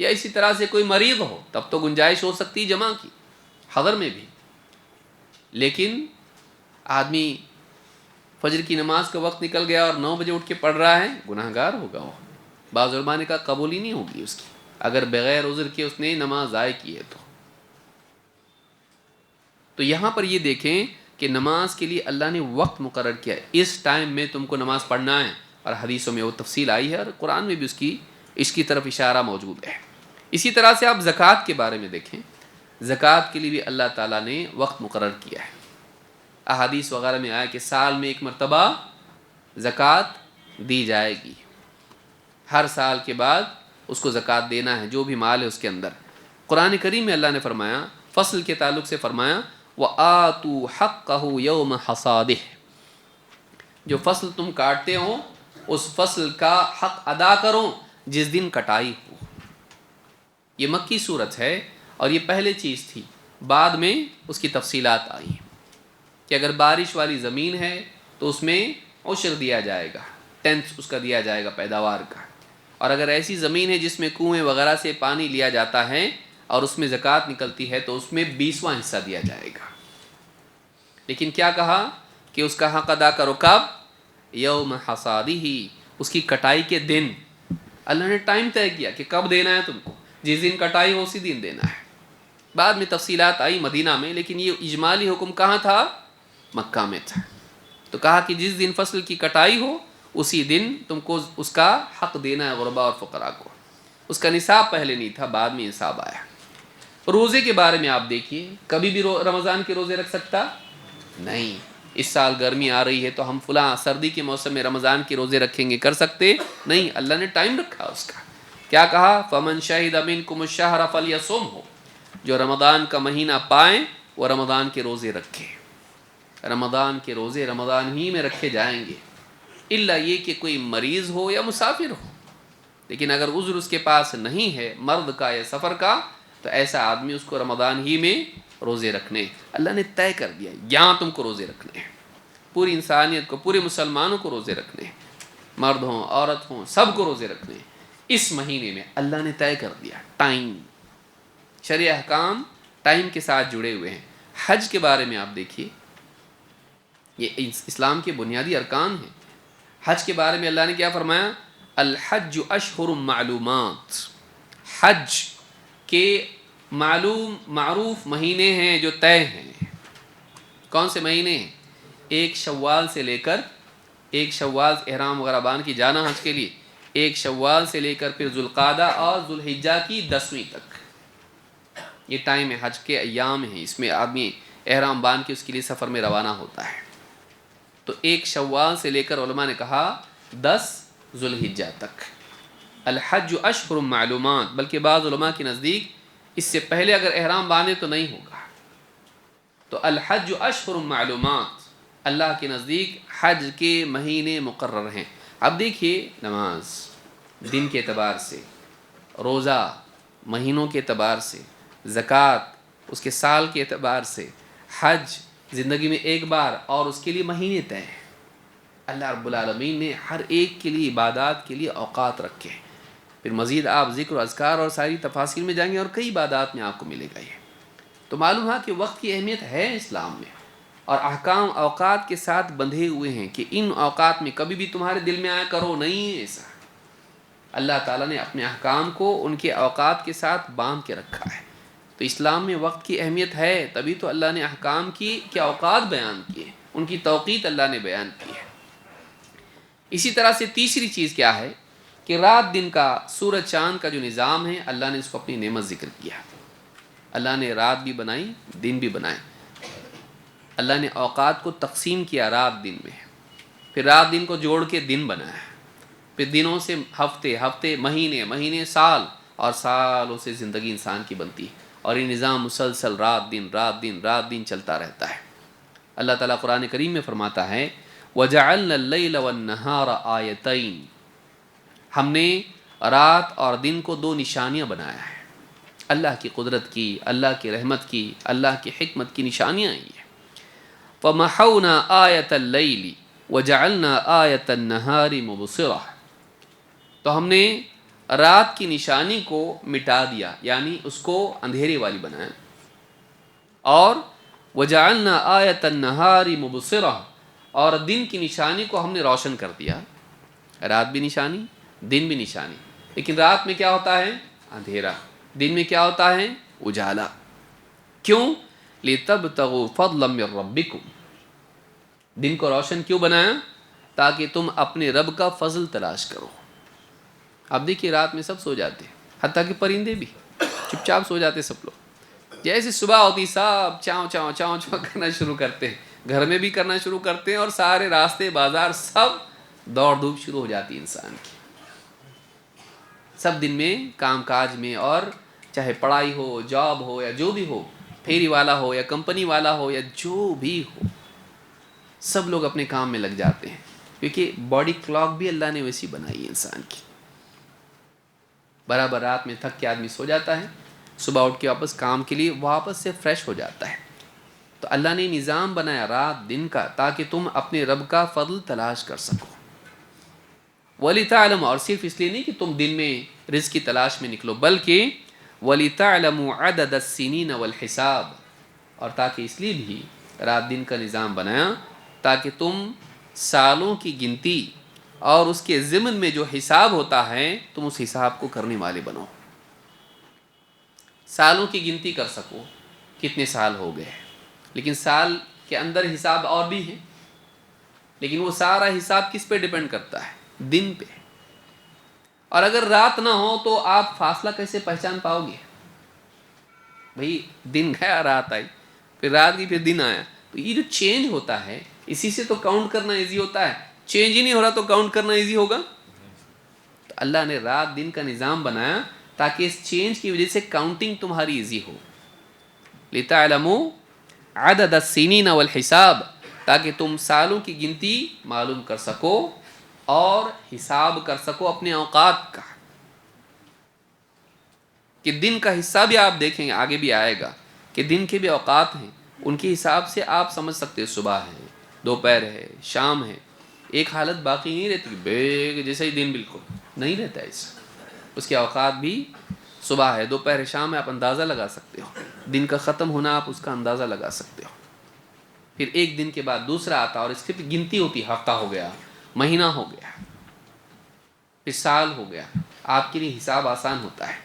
یا اسی طرح سے کوئی مریض ہو، تب تو گنجائش ہو سکتی جمع کی، حضر میں بھی۔ لیکن آدمی فجر کی نماز کا وقت نکل گیا اور 9 بجے اٹھ کے پڑھ رہا ہے، گناہ گار ہوگا وہ، بعض علماء نے کہا قبول ہی نہیں ہوگی اس کی، اگر بغیر عذر کے اس نے نماز ضائع کی ہے تو یہاں پر یہ دیکھیں کہ نماز کے لیے اللہ نے وقت مقرر کیا ہے، اس ٹائم میں تم کو نماز پڑھنا ہے، اور حدیثوں میں وہ تفصیل آئی ہے اور قرآن میں بھی اس کی طرف اشارہ موجود ہے۔ اسی طرح سے آپ زکوٰۃ کے بارے میں دیکھیں، زکوٰۃ کے لیے بھی اللہ تعالیٰ نے وقت مقرر کیا ہے، احادیث وغیرہ میں آیا کہ سال میں ایک مرتبہ زکوٰۃ دی جائے گی، ہر سال کے بعد اس کو زکوٰۃ دینا ہے جو بھی مال ہے اس کے اندر۔ قرآن کریم میں اللہ نے فرمایا، فصل کے تعلق سے فرمایا وَآتُوا حَقَّهُ يَوْمَ حَصَادِهِ، جو فصل تم کاٹتے ہو اس فصل کا حق ادا کرو جس دن کٹائی ہو۔ یہ مکی صورت ہے اور یہ پہلے چیز تھی، بعد میں اس کی تفصیلات آئی کہ اگر بارش والی زمین ہے تو اس میں عشر دیا جائے گا، 10th اس کا دیا جائے گا پیداوار کا، اور اگر ایسی زمین ہے جس میں کنویں وغیرہ سے پانی لیا جاتا ہے اور اس میں زکوٰۃ نکلتی ہے تو اس میں 20واں حصہ دیا جائے گا۔ لیکن کیا کہا کہ اس کا حق ادا کرو کب؟ یوم حصادہ، اس کی کٹائی کے دن۔ اللہ نے ٹائم طے کیا کہ کب دینا ہے تم کو، جس دن کٹائی ہو اسی دن دینا ہے۔ بعد میں تفصیلات آئی مدینہ میں، لیکن یہ اجمالی حکم کہاں تھا؟ مکہ میں تھا۔ تو کہا کہ جس دن فصل کی کٹائی ہو اسی دن تم کو اس کا حق دینا ہے غرباء اور فقراء کو۔ اس کا نصاب پہلے نہیں تھا، بعد میں نصاب آیا۔ روزے کے بارے میں آپ دیکھیے، کبھی بھی رمضان کے روزے رکھ سکتا نہیں۔ اس سال گرمی آ رہی ہے تو ہم فلاں سردی کے موسم میں رمضان کے روزے رکھیں گے، کر سکتے نہیں، اللہ نے ٹائم رکھا اس کا۔ کیا کہا؟ فمن شہد منکم الشہر فلیصمہ، جو رمضان کا مہینہ پائیں وہ رمضان کے روزے رکھیں۔ رمضان کے روزے رمضان ہی میں رکھے جائیں گے، الا یہ کہ کوئی مریض ہو یا مسافر ہو۔ لیکن اگر عذر اس کے پاس نہیں ہے، مرض کا یا سفر کا، تو ایسا آدمی اس کو رمضان ہی میں روزے رکھنے، اللہ نے طے کر دیا یہاں تم کو روزے رکھنے ہیں، پوری انسانیت کو، پورے مسلمانوں کو روزے رکھنے ہیں، مرد ہوں عورت ہوں سب کو روزے رکھنے ہیں اس مہینے میں۔ اللہ نے طے کر دیا ٹائم، شرع احکام ٹائم کے ساتھ جڑے ہوئے ہیں۔ حج کے بارے میں آپ دیکھیے، یہ اسلام کے بنیادی ارکان ہیں۔ حج کے بارے میں اللہ نے کیا فرمایا؟ الحج اشہر معلومات، حج کے معروف مہینے ہیں جو طے ہیں۔ کون سے مہینے ہیں؟ ایک شوال سے لے کر، ایک شوال احرام وغیرہ باندھ کے جانا حج کے لیے، ایک شوال سے لے کر پھر ذوالقعدہ اور ذوالحجہ کی 10ویں تک، یہ ٹائم ہے، حج کے ایام ہیں۔ اس میں آدمی احرام باندھ کے اس کے لیے سفر میں روانہ ہوتا ہے۔ تو ایک شوال سے لے کر علماء نے کہا 10 ذوالحجہ تک۔ الحج اشہر معلومات، بلکہ بعض علماء کے نزدیک اس سے پہلے اگر احرام باندھے تو نہیں ہوگا۔ تو الحج اشہر معلومات، اللہ کے نزدیک حج کے مہینے مقرر ہیں۔ اب دیکھیے، نماز دن کے اعتبار سے، روزہ مہینوں کے اعتبار سے، زکوٰۃ اس کے سال کے اعتبار سے، حج زندگی میں ایک بار اور اس کے لیے مہینے طے ہیں۔ اللہ رب العالمین نے ہر ایک کے لیے عبادات کے لیے اوقات رکھے ہیں۔ پھر مزید آپ ذکر و اذکار اور ساری تفاصیل میں جائیں گے اور کئی عبادات میں آپ کو ملے گا یہ۔ تو معلوم ہے کہ وقت کی اہمیت ہے اسلام میں، اور احکام اوقات کے ساتھ بندھے ہوئے ہیں کہ ان اوقات میں کبھی بھی تمہارے دل میں آیا کرو نہیں، ایسا اللہ تعالیٰ نے اپنے احکام کو ان کے اوقات کے ساتھ باندھ کے رکھا ہے۔ تو اسلام میں وقت کی اہمیت ہے، تبھی تو اللہ نے احکام کی کے اوقات بیان کیے، ان کی توقیت اللہ نے بیان کی ہے۔ اسی طرح سے تیسری چیز کیا ہے کہ رات دن کا، سورج چاند کا جو نظام ہے، اللہ نے اس کو اپنی نعمت ذکر کیا۔ اللہ نے رات بھی بنائی، دن بھی بنائے۔ اللہ نے اوقات کو تقسیم کیا رات دن میں، پھر رات دن کو جوڑ کے دن بنایا، پھر دنوں سے ہفتے، ہفتے مہینے، مہینے سال، اور سالوں سے زندگی انسان کی بنتی ہے، اور یہ نظام مسلسل رات دن رات دن رات دن چلتا رہتا ہے۔ اللہ تعالیٰ قرآن کریم میں فرماتا ہے وَجَعَلْنَا اللَّيْلَ وَالنَّهَارَ آیَتَيْن، ہم نے رات اور دن کو دو نشانیاں بنایا ہے، اللہ کی قدرت کی، اللہ کی رحمت کی، اللہ کی حکمت کی نشانیاں ہیں یہ۔ فَمَحَوْنَا آیَةَ اللَّيْلِ وَجَعَلْنَا آیَةَ النَّهَارِ مُبْصِرَةً، تو ہم نے رات کی نشانی کو مٹا دیا، یعنی اس کو اندھیرے والی بنایا، اور وَجَعَلْنَا آیَةَ النَّهَارِ مُبْصِرَةً، اور دن کی نشانی کو ہم نے روشن کر دیا۔ رات بھی نشانی، دن بھی نشانی، لیکن رات میں کیا ہوتا ہے؟ اندھیرا، دن میں کیا ہوتا ہے؟ اجالا۔ کیوں؟ لِتَبْتَغُوا فَضْلًا مِّن رَبِّكُمْ، دن کو روشن کیوں بنایا؟ تاکہ تم اپنے رب کا فضل تلاش کرو۔ اب دیکھیے رات میں سب سو جاتے ہیں، حتیٰ کہ پرندے بھی چپ چاپ سو جاتے سب لوگ، جیسے صبح ہوتی سب چاؤں چاؤں چاؤں چاؤں کرنا شروع کرتے ہیں، گھر میں بھی کرنا شروع کرتے ہیں، اور سارے راستے بازار سب دوڑ دھوپ شروع ہو جاتی ہے انسان کی، سب دن میں کام کاج میں، اور چاہے پڑھائی ہو، جاب ہو، یا جو بھی ہو، پھیری والا ہو یا کمپنی والا ہو یا جو بھی ہو، سب لوگ اپنے کام میں لگ جاتے ہیں، کیونکہ باڈی کلاک بھی اللہ نے ویسی بنائی ہے انسان کی۔ برابر رات میں تھک کے آدمی سو جاتا ہے، صبح اٹھ کے واپس کام کے لیے واپس سے فریش ہو جاتا ہے۔ تو اللہ نے نظام بنایا رات دن کا، تاکہ تم اپنے رب کا فضل تلاش کر سکو۔ وَلِتَعْلَمُوا، اور صرف اس لیے نہیں کہ تم دن میں رزق کی تلاش میں نکلو، بلکہ وَلِتَعْلَمُوا عَدَدَ السِّنِينَ وَالْحِسَابَ، اور تاکہ اس لیے بھی رات دن کا نظام بنایا تاکہ تم سالوں کی گنتی اور اس کے ضمن میں جو حساب ہوتا ہے تم اس حساب کو کرنے والے بنو. سالوں کی گنتی کر سکو کتنے سال ہو گئے، لیکن سال کے اندر حساب اور بھی ہے، لیکن وہ سارا حساب کس پہ ڈیپینڈ کرتا ہے؟ دن پہ. اور اگر رات نہ ہو تو آپ فاصلہ کیسے پہچان پاؤ گے؟ بھئی دن گیا رات آئی، پھر رات کی پھر دن آیا، تو یہ جو چینج ہوتا ہے اسی سے تو کاؤنٹ کرنا ایزی ہوتا ہے. چینج ہی نہیں ہو رہا تو کاؤنٹ کرنا ایزی ہوگا؟ تو اللہ نے رات دن کا نظام بنایا تاکہ اس چینج کی وجہ سے کاؤنٹنگ تمہاری ایزی ہو. لِتَعْلَمُوا عَدَدَ السِّنِينَ وَالْحِسَابِ، تاکہ تم سالوں کی گنتی معلوم کر سکو اور حساب کر سکو اپنے اوقات کا. کہ دن کا حصہ بھی آپ دیکھیں گے، آگے بھی آئے گا کہ دن کے بھی اوقات ہیں، ان کے حساب سے آپ سمجھ سکتے ہیں صبح ہے، دوپہر ہے، شام ہے. ایک حالت باقی نہیں رہتی بے جیسے ہی دن بالکل نہیں رہتا ہے. اس کے اوقات بھی صبح ہے، دوپہر ہے، شام ہے، آپ اندازہ لگا سکتے ہو. دن کا ختم ہونا آپ اس کا اندازہ لگا سکتے ہو. پھر ایک دن کے بعد دوسرا آتا اور اس کی گنتی ہوتی، ہفتہ ہو گیا، مہینہ ہو گیا، پھر سال ہو گیا. آپ کے لیے حساب آسان ہوتا ہے.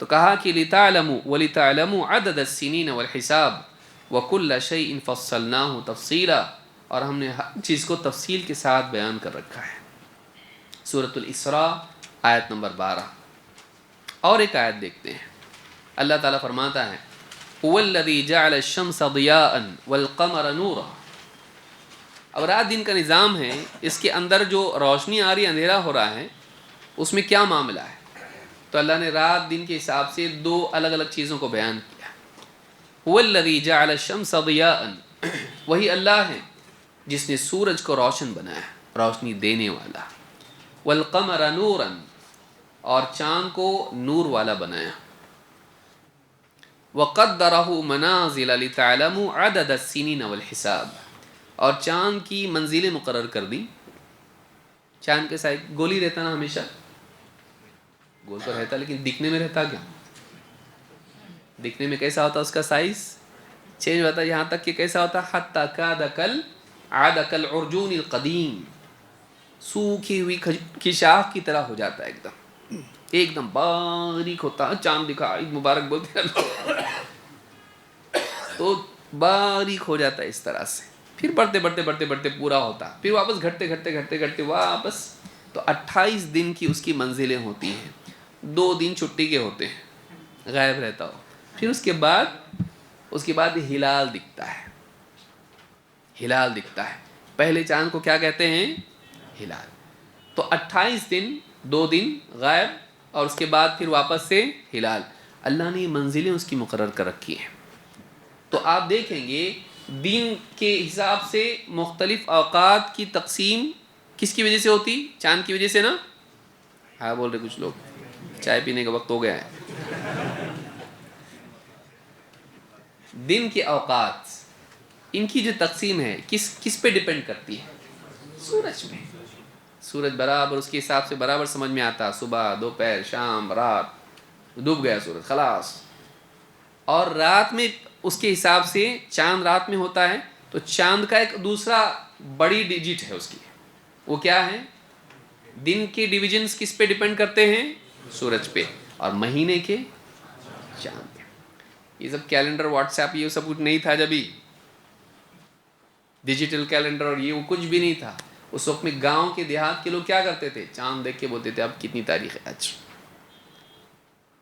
تو کہا کہ لِتَعْلَمُوا وَلِتَعْلَمُوا عَدَدَ السِّنِينَ وَالْحِسَابِ وَكُلَّ شَيْءٍ فَصَّلْنَاهُ تَفْصِيلًا، اور ہم نے ہر چیز کو تفصیل کے ساتھ بیان کر رکھا ہے. سورۃ الاسراء آیت نمبر 12. اور ایک آیت دیکھتے ہیں. اللہ تعالیٰ فرماتا ہے هُوَ الَّذِي جَعَلَ الشَّمْسَ ضِيَاءً وَالْقَمَرَ نُورًا. اب رات دن کا نظام ہے، اس کے اندر جو روشنی آ رہی ہے، اندھیرا ہو رہا ہے، اس میں کیا معاملہ ہے؟ تو اللہ نے رات دن کے حساب سے دو الگ الگ چیزوں کو بیان کیا. هُوَ الَّذِي جَعَلَ الشَّمْسَ ضِيَاءً، وہی اللہ ہے جس نے سورج کو روشن بنایا، روشنی دینے والا. وَالْقَمَرَ نُورًا، اور چاند کو نور والا بنایا. وَقَدَّرَهُ مَنَازِلَ لِتَعْلَمُوا عَدَدَ السِّنِينَ وَالْحِسَابِ، اور چاند کی منزلیں مقرر کر دی. چاند کے سائے گول ہی رہتا نا ہمیشہ، گول تو رہتا لیکن دکھنے میں رہتا کیا؟ دکھنے میں کیسا ہوتا؟ اس کا سائز چینج ہوتا ہے. یہاں تک کہ کیسا ہوتا؟ حتی کاد کالعرجون القدیم، سوکھی ہوئی کشاف کی طرح ہو جاتا ہے، ایک دم باریک ہوتا ہے. چاند دکھا، عید مبارک بولتے ہیں تو باریک ہو جاتا ہے اس طرح سے. پھر بڑھتے بڑھتے بڑھتے بڑھتے پورا ہوتا، پھر واپس گھٹتے گھٹتے گھٹتے گھٹتے واپس. تو 28 دن کی اس کی منزلیں ہوتی ہیں. 2 دن چھٹی کے ہوتے ہیں، غائب رہتا ہو. پھر اس کے بعد ہلال دکھتا ہے. ہلال دکھتا ہے. پہلے چاند کو کیا کہتے ہیں؟ ہلال. تو 28 دن، 2 دن غائب، اور اس کے بعد پھر واپس سے ہلال. اللہ نے یہ منزلیں اس کی مقرر کر رکھی ہیں. تو آپ دیکھیں گے دن کے حساب سے مختلف اوقات کی تقسیم کس کی وجہ سے ہوتی؟ چاند کی وجہ سے نا. ہاں بول رہے کچھ لوگ، چائے پینے کا وقت ہو گیا ہے. دن کے اوقات، ان کی جو تقسیم ہے کس پہ ڈیپینڈ کرتی ہے؟ سورج پہ. سورج برابر اس کے حساب سے برابر سمجھ میں آتا، صبح، دوپہر، شام، رات. ڈوب گیا سورج، خلاص. اور رات میں اس کے حساب سے چاند رات میں ہوتا ہے، تو چاند کا ایک دوسرا بڑی ڈیجٹ ہے اس کی، وہ کیا ہے؟ دن کے ڈویژنز کس پہ ڈیپینڈ کرتے ہیں؟ سورج پہ. اور مہینے کے چاند پہ. یہ سب کیلنڈر، واٹس ایپ، یہ سب کچھ نہیں تھا جبھی. ڈیجیٹل کیلنڈر اور یہ وہ کچھ بھی نہیں تھا. اس وقت میں گاؤں کے دیہات کے لوگ کیا کرتے تھے؟ چاند دیکھ کے بولتے تھے اب کتنی تاریخ ہے آج.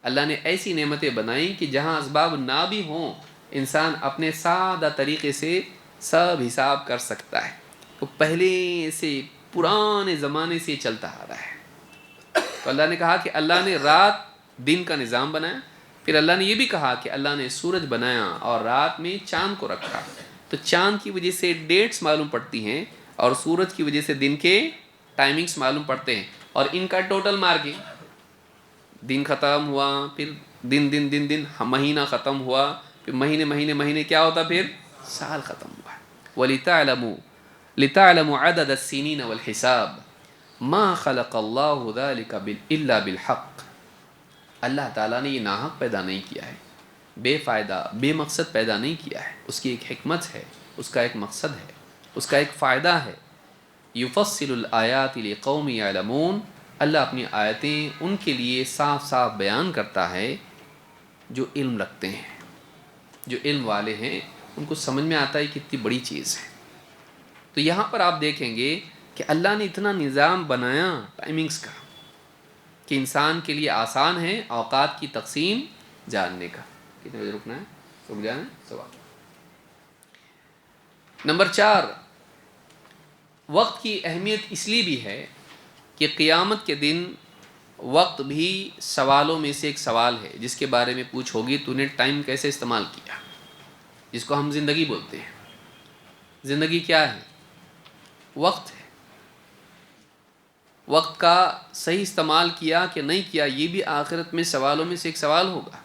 اللہ نے ایسی نعمتیں بنائیں کہ جہاں اسباب نہ بھی ہوں، انسان اپنے سادہ طریقے سے سب حساب کر سکتا ہے. تو پہلے سے پرانے زمانے سے چلتا آ رہا ہے. تو اللہ نے کہا کہ اللہ نے رات دن کا نظام بنایا. پھر اللہ نے یہ بھی کہا کہ اللہ نے سورج بنایا اور رات میں چاند کو رکھا. تو چاند کی وجہ سے ڈیٹس معلوم پڑتی ہیں، اور سورج کی وجہ سے دن کے ٹائمنگز معلوم پڑتے ہیں. اور ان کا ٹوٹل مار کے دن ختم ہوا، پھر دن مہینہ ختم ہوا، پھر مہینے کیا ہوتا؟ پھر سال ختم ہوا. لِتَعْلَمُوا عَدَدَ السِّنِينَ وَالْحِسَابِ مَا خَلَقَ اللَّهُ ذَلِكَ إِلَّا بِالْحَقِّ. اللہ تعالیٰ نے یہ ناحق پیدا نہیں کیا ہے، بے فائدہ، بے مقصد پیدا نہیں کیا ہے. اس کی ایک حکمت ہے، اس کا ایک مقصد ہے، اس کا ایک فائدہ ہے. یفصل الآیات لقوم یعلمون، اللہ اپنی آیتیں ان کے لیے صاف صاف بیان کرتا ہے جو علم رکھتے ہیں، جو علم والے ہیں، ان کو سمجھ میں آتا ہے کہ کتنی بڑی چیز ہے۔ تو یہاں پر آپ دیکھیں گے کہ اللہ نے اتنا نظام بنایا ٹائمنگز کا کہ انسان کے لیے آسان ہے اوقات کی تقسیم جاننے کا۔ کتنے بجے رکنا ہے؟ رک جانا ہے سوال۔ نمبر 4، وقت کی اہمیت اس لیے بھی ہے کہ قیامت کے دن وقت بھی سوالوں میں سے ایک سوال ہے جس کے بارے میں پوچھ ہوگی تو نے ٹائم کیسے استعمال کیا، جس کو ہم زندگی بولتے ہیں۔ زندگی کیا ہے؟ وقت ہے۔ وقت کا صحیح استعمال کیا کہ نہیں کیا، یہ بھی آخرت میں سوالوں میں سے ایک سوال ہوگا۔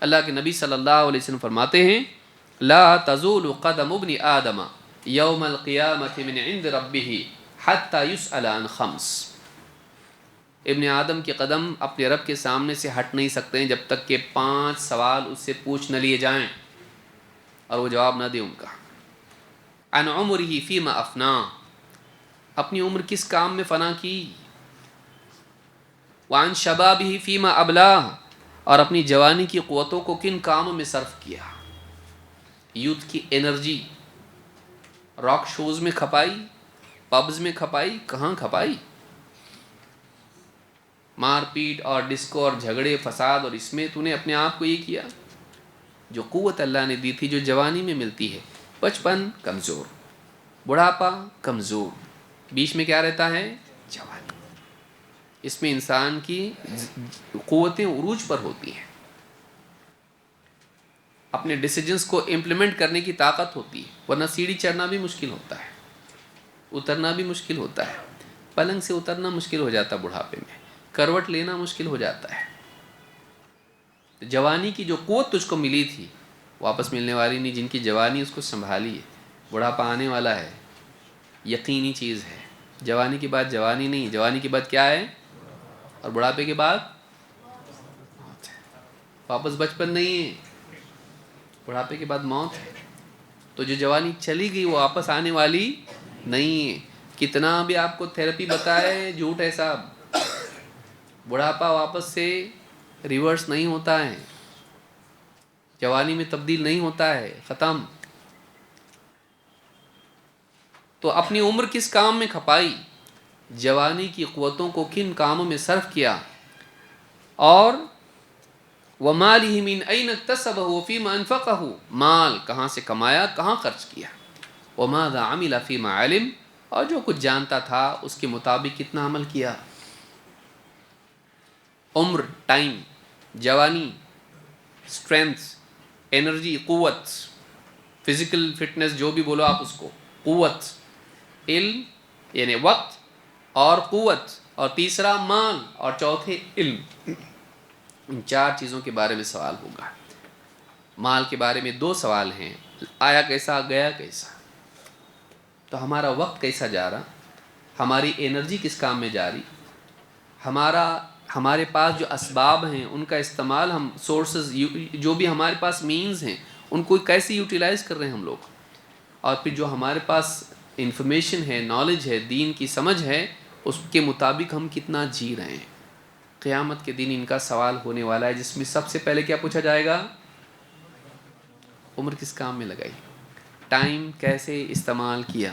اللہ کے نبی صلی اللہ علیہ وسلم فرماتے ہیں لا تزول قدم ابن آدم یوم القیامت من عند ربہ حتی یسأل عن خمس، ابن آدم کے قدم اپنے رب کے سامنے سے ہٹ نہیں سکتے ہیں جب تک کہ 5 سوال اس سے پوچھ نہ لیے جائیں اور وہ جواب نہ دے ان کا۔ عن عمرہ فیما افنا، اپنی عمر کس کام میں فنا کی۔ وعن شبابہ فیما ابلاہ، اور اپنی جوانی کی قوتوں کو کن کاموں میں صرف کیا۔ یوتھ کی انرجی راک شوز میں کھپائی، پبز میں کھپائی، کہاں کھپائی؟ مار پیٹ اور ڈسکو اور جھگڑے فساد، اور اس میں تو نے اپنے آپ کو یہ کیا۔ جو قوت اللہ نے دی تھی جو جوانی میں ملتی ہے، بچپن کمزور، بڑھاپا کمزور، بیچ میں کیا رہتا ہے؟ جوانی۔ اس میں انسان کی قوتیں عروج پر ہوتی ہیں، اپنے ڈیسیجنز کو امپلیمنٹ کرنے کی طاقت ہوتی ہے، ورنہ سیڑھی چڑھنا بھی مشکل ہوتا ہے، اترنا بھی مشکل ہوتا ہے، پلنگ سے اترنا مشکل ہو جاتا ہے، بڑھاپے میں کروٹ لینا مشکل ہو جاتا ہے۔ جوانی کی جو قوت تجھ کو ملی تھی واپس ملنے والی نہیں، جن کی جوانی اس کو سنبھالی ہے۔ بڑھاپا آنے والا ہے، یقینی چیز ہے۔ جوانی کے بعد جوانی نہیں، جوانی کے بعد کیا ہے؟ اور بڑھاپے کے بعد موت ہے۔ واپس بچپن نہیں ہے، بڑھاپے کے بعد موت ہے۔ تو جو جوانی چلی گئی وہ واپس آنے والی نہیں ہے، کتنا بھی آپ کو تھیراپی بتائے جھوٹ ہے صاحب۔ بڑھاپا واپس سے ریورس نہیں ہوتا ہے، جوانی میں تبدیل نہیں ہوتا ہے، ختم۔ تو اپنی عمر کس کام میں کھپائی، جوانی کی قوتوں کو کن کاموں میں صرف کیا، اور وَمَالِهِ مِنْ أَيْنَ اكْتَسَبَهُ وَفِيمَا أَنْفَقَهُ، مال کہاں سے کمایا، کہاں خرچ کیا۔ وَمَاذَا عَمِلَ فِيمَا عَلِمَ، اور جو کچھ جانتا تھا اس کے مطابق کتنا عمل کیا۔ عمر، ٹائم، جوانی، اسٹرینتھ، انرجی، قوت، فزیکل فٹنس جو بھی بولو آپ اس کو، قوت، علم یعنی وقت اور قوت، اور تیسرا مال، اور چوتھے علم۔ ان 4 چیزوں کے بارے میں سوال ہوگا۔ مال کے بارے میں 2 سوال ہیں، آیا کیسا، گیا کیسا۔ تو ہمارا وقت کیسا جا رہا، ہماری انرجی کس کام میں جاری، ہمارے پاس جو اسباب ہیں ان کا استعمال، ہم سورسز جو بھی ہمارے پاس مینز ہیں ان کو کیسے یوٹیلائز کر رہے ہیں ہم لوگ، اور پھر جو ہمارے پاس انفارمیشن ہے، نالج ہے، دین کی سمجھ ہے، اس کے مطابق ہم کتنا جی رہے ہیں۔ قیامت کے دن ان کا سوال ہونے والا ہے، جس میں سب سے پہلے کیا پوچھا جائے گا؟ عمر کس کام میں لگائی، ٹائم کیسے استعمال کیا۔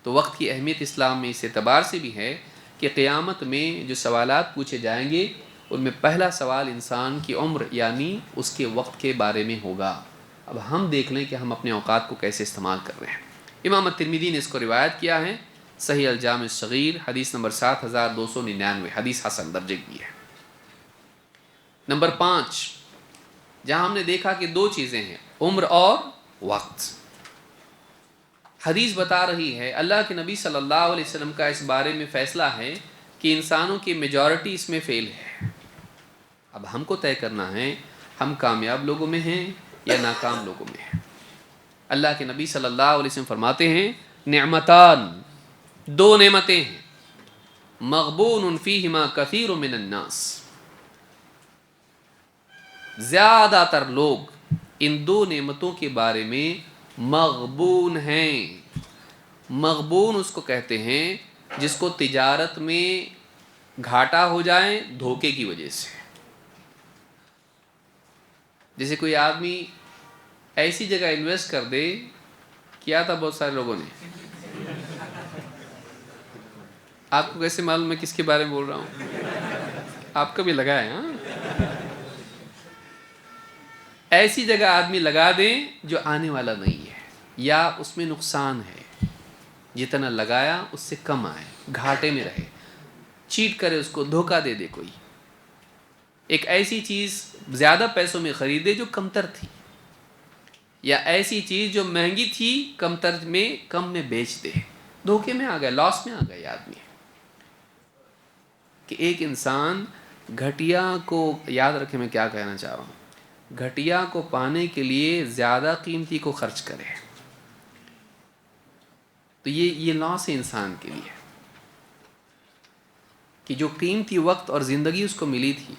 تو وقت کی اہمیت اسلام میں اس اعتبار سے بھی ہے کہ قیامت میں جو سوالات پوچھے جائیں گے ان میں پہلا سوال انسان کی عمر یعنی اس کے وقت کے بارے میں ہوگا۔ اب ہم دیکھ لیں کہ ہم اپنے اوقات کو کیسے استعمال کر رہے ہیں۔ امام ترمذی نے اس کو روایت کیا ہے، صحیح الجامع الصغیر حدیث نمبر 7299، حدیث حسن درجے کی ہے۔ نمبر 5، جہاں ہم نے دیکھا کہ 2 چیزیں ہیں، عمر اور وقت۔ حدیث بتا رہی ہے، اللہ کے نبی صلی اللہ علیہ وسلم کا اس بارے میں فیصلہ ہے کہ انسانوں کی میجورٹی اس میں فیل ہے۔ اب ہم کو طے کرنا ہے ہم کامیاب لوگوں میں ہیں یا ناکام لوگوں میں ہیں۔ اللہ کے نبی صلی اللہ علیہ وسلم فرماتے ہیں نعمتان، 2 نعمتیں ہیں، مغبون فیہما کثیر من الناس، زیادہ تر لوگ ان 2 نعمتوں کے بارے میں مغبون ہیں، مغبون اس کو کہتے ہیں جس کو تجارت میں گھاٹا ہو جائے دھوکے کی وجہ سے. جیسے کوئی آدمی ایسی جگہ انویسٹ کر دے، کیا تھا بہت سارے لوگوں نے. آپ کو کیسے معلوم میں کس کے بارے میں بول رہا ہوں؟ آپ کا بھی لگا ہے. ہاں، ایسی جگہ آدمی لگا دیں جو آنے والا نہیں ہے، یا اس میں نقصان ہے، جتنا لگایا اس سے کم آئے، گھاٹے میں رہے، چیٹ کرے، اس کو دھوکہ دے دے. کوئی ایک ایسی چیز زیادہ پیسوں میں خریدے جو کمتر تھی، یا ایسی چیز جو مہنگی تھی کمتر میں کم میں بیچ دے. دھوکے میں آ گیا، لاس میں آ گیا آدمی. کہ ایک انسان گھٹیا کو، یاد رکھیں میں کیا کہنا چاہ رہا ہوں، گھٹیا کو پانے کے لیے زیادہ قیمتی کو خرچ کرے تو یہ لاس ہے انسان کے لیے. کہ جو قیمتی وقت اور زندگی اس کو ملی تھی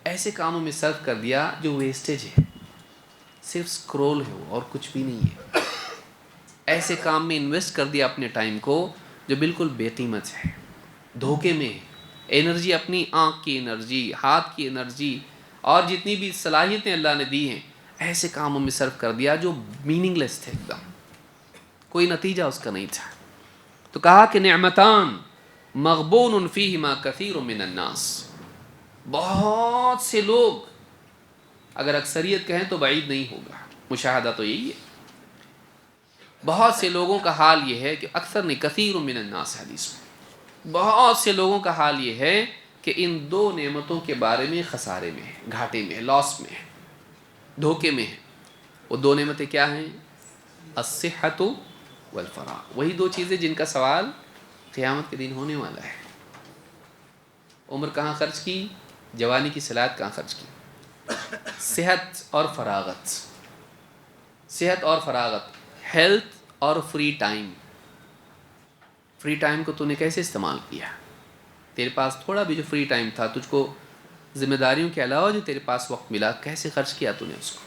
ایسے کاموں میں صرف کر دیا جو ویسٹیج ہے، صرف سکرول ہے وہ اور کچھ بھی نہیں ہے. ایسے کام میں انویسٹ کر دیا اپنے ٹائم کو جو بالکل بے قیمت ہے، دھوکے میں ہے. انرجی، اپنی آنکھ کی انرجی، ہاتھ کی انرجی اور جتنی بھی صلاحیتیں اللہ نے دی ہیں ایسے کاموں میں صرف کر دیا جو میننگ لیس تھے، ایک دم کوئی نتیجہ اس کا نہیں تھا. تو کہا کہ نعمتان مغبون فیہما کثیر من الناس. بہت سے لوگ، اگر اکثریت کہیں تو بعید نہیں ہوگا، مشاہدہ تو یہی ہے، بہت سے لوگوں کا حال یہ ہے کہ اکثر نہیں، کثیر من الناس حدیث میں بہت سے لوگوں کا حال یہ ہے کہ ان دو نعمتوں کے بارے میں خسارے میں ہے، گھاٹے میں ہے، لاس میں ہے، دھوکے میں ہے. وہ دو نعمتیں کیا ہیں؟ الصحت والفراغ. وہی دو چیزیں جن کا سوال قیامت کے دن ہونے والا ہے. عمر کہاں خرچ کی، جوانی کی صلاحیت کہاں خرچ کی؟ صحت اور فراغت. صحت اور فراغت، ہیلتھ اور فری ٹائم. فری ٹائم کو تو نے کیسے استعمال کیا؟ تیرے پاس تھوڑا بھی جو فری ٹائم تھا، تجھ کو ذمہ داریوں کے علاوہ جو تیرے پاس وقت ملا، کیسے خرچ کیا تو نے اس کو؟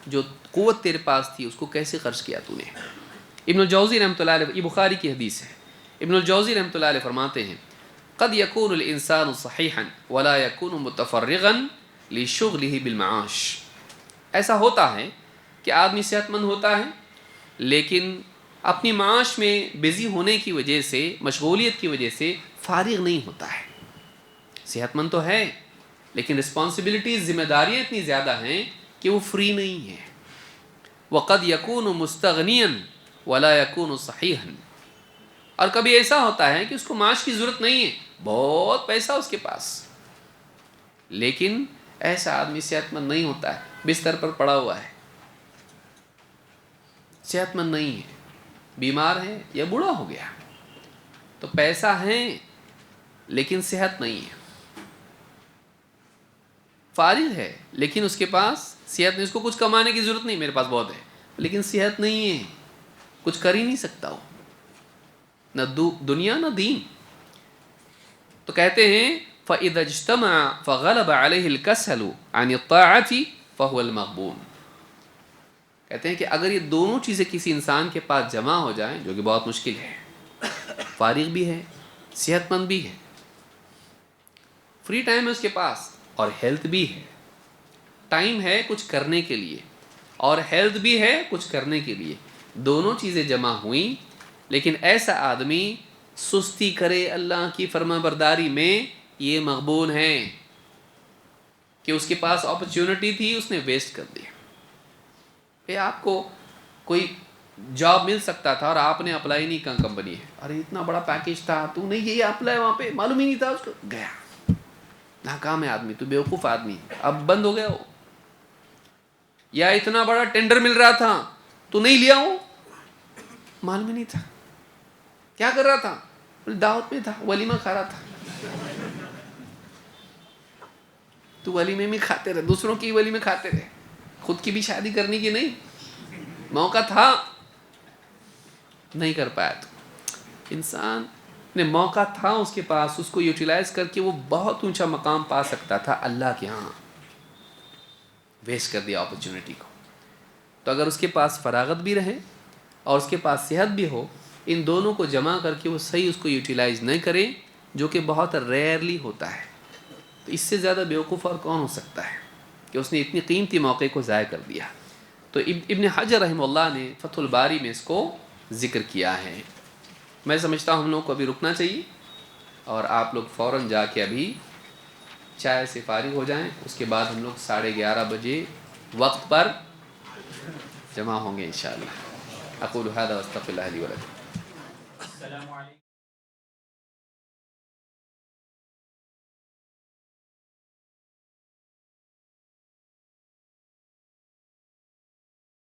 جو قوت تیرے پاس تھی اس کو کیسے خرچ کیا تو نے؟ ابن الجوزی رحمۃ اللہ علیہ، یہ بخاری کی حدیث ہے، ابن الجوزی رحمۃ اللہ علیہ فرماتے ہیں قد يكون الانسان صحيحا ولا يكون متفرغا لشغله بالمعاش. ایسا ہوتا ہے کہ آدمی صحت مند ہوتا ہے لیکن اپنی معاش میں بزی ہونے کی وجہ سے، مشغولیت کی وجہ سے فارغ نہیں ہوتا ہے. صحت مند تو ہے لیکن رسپانسبلٹیز، ذمہ داریاں اتنی زیادہ ہیں کہ وہ فری نہیں ہے. وقد يكون مستغنيا ولا يكون صحيحا. اور کبھی ایسا ہوتا ہے کہ اس کو معاش کی ضرورت نہیں ہے، بہت پیسہ اس کے پاس، لیکن ایسا آدمی صحت مند نہیں ہوتا ہے، بستر پر پڑا ہوا ہے، صحت مند نہیں ہے، بیمار ہے یا بوڑھا ہو گیا. تو پیسہ ہے لیکن صحت نہیں ہے، فارغ ہے لیکن اس کے پاس صحت نہیں، اس کو کچھ کمانے کی ضرورت نہیں، میرے پاس بہت ہے لیکن صحت نہیں ہے، کچھ کر ہی نہیں سکتا ہو، نہ دنیا نہ دین. تو کہتے ہیں فَإِذَا اجْتَمَعَ فَغَلَبَ عَلَيْهِ الْكَسَلُ عَنِ الطَّاعَةِ فَهُوَ الْمَغْبُونُ. کہتے ہیں کہ اگر یہ دونوں چیزیں کسی انسان کے پاس جمع ہو جائیں، جو کہ بہت مشکل ہے، فارغ بھی ہے، صحت مند بھی ہے، فری ٹائم ہے اس کے پاس اور ہیلتھ بھی ہے، ٹائم ہے کچھ کرنے کے لیے اور ہیلتھ بھی ہے کچھ کرنے کے لیے، دونوں چیزیں جمع ہوئیں، لیکن ایسا آدمی سستی کرے اللہ کی فرما برداری میں، یہ مغبون ہے کہ اس کے پاس اپرچونٹی تھی اس نے ویسٹ کر دی. آپ کو کوئی جاب مل سکتا تھا اور آپ نے اپلائی نہیں کیا کمپنی ہے، ارے اتنا بڑا پیکیج تھا، تو نہیں یہ اپلائی، وہاں پہ معلوم ہی نہیں تھا اس کو، گیا، ناکام ہے آدمی، تو بیوقوف آدمی، اب بند ہو گیا ہو. یا اتنا بڑا ٹینڈر مل رہا تھا تو نہیں لیا ہو، معلوم ہی نہیں تھا، کیا کر رہا تھا، دعوت میں تھا، ولیمہ کھا رہا تھا. تو ولیمے میں کھاتے رہے، دوسروں کی ولیمے کھاتے رہے، خود کی بھی شادی کرنے کی نہیں، موقع تھا نہیں کر پایا. تو انسان نے موقع تھا اس کے پاس، اس کو یوٹیلائز کر کے وہ بہت اونچا مقام پا سکتا تھا اللہ کے ہاں، ویسٹ کر دیا اپرچونٹی کو. تو اگر اس کے پاس فراغت بھی رہے اور اس کے پاس صحت بھی ہو ان دونوں کو جمع کر کے وہ صحیح اس کو یوٹیلائز نہیں کریں، جو کہ بہت ریئرلی ہوتا ہے، تو اس سے زیادہ بیوقوف اور کون ہو سکتا ہے کہ اس نے اتنی قیمتی موقع کو ضائع کر دیا۔ تو ابن حجر رحمہ اللہ نے فتح الباری میں اس کو ذکر کیا ہے۔ میں سمجھتا ہوں ہم لوگ کو ابھی رکنا چاہیے، اور آپ لوگ فوراً جا کے ابھی چائے سے فارغ ہو جائیں، اس کے بعد ہم لوگ 11:30 بجے وقت پر جمع ہوں گے انشاءاللہ۔ اقول هذا واستغفر الله لي ولكم۔ السلام علیکم۔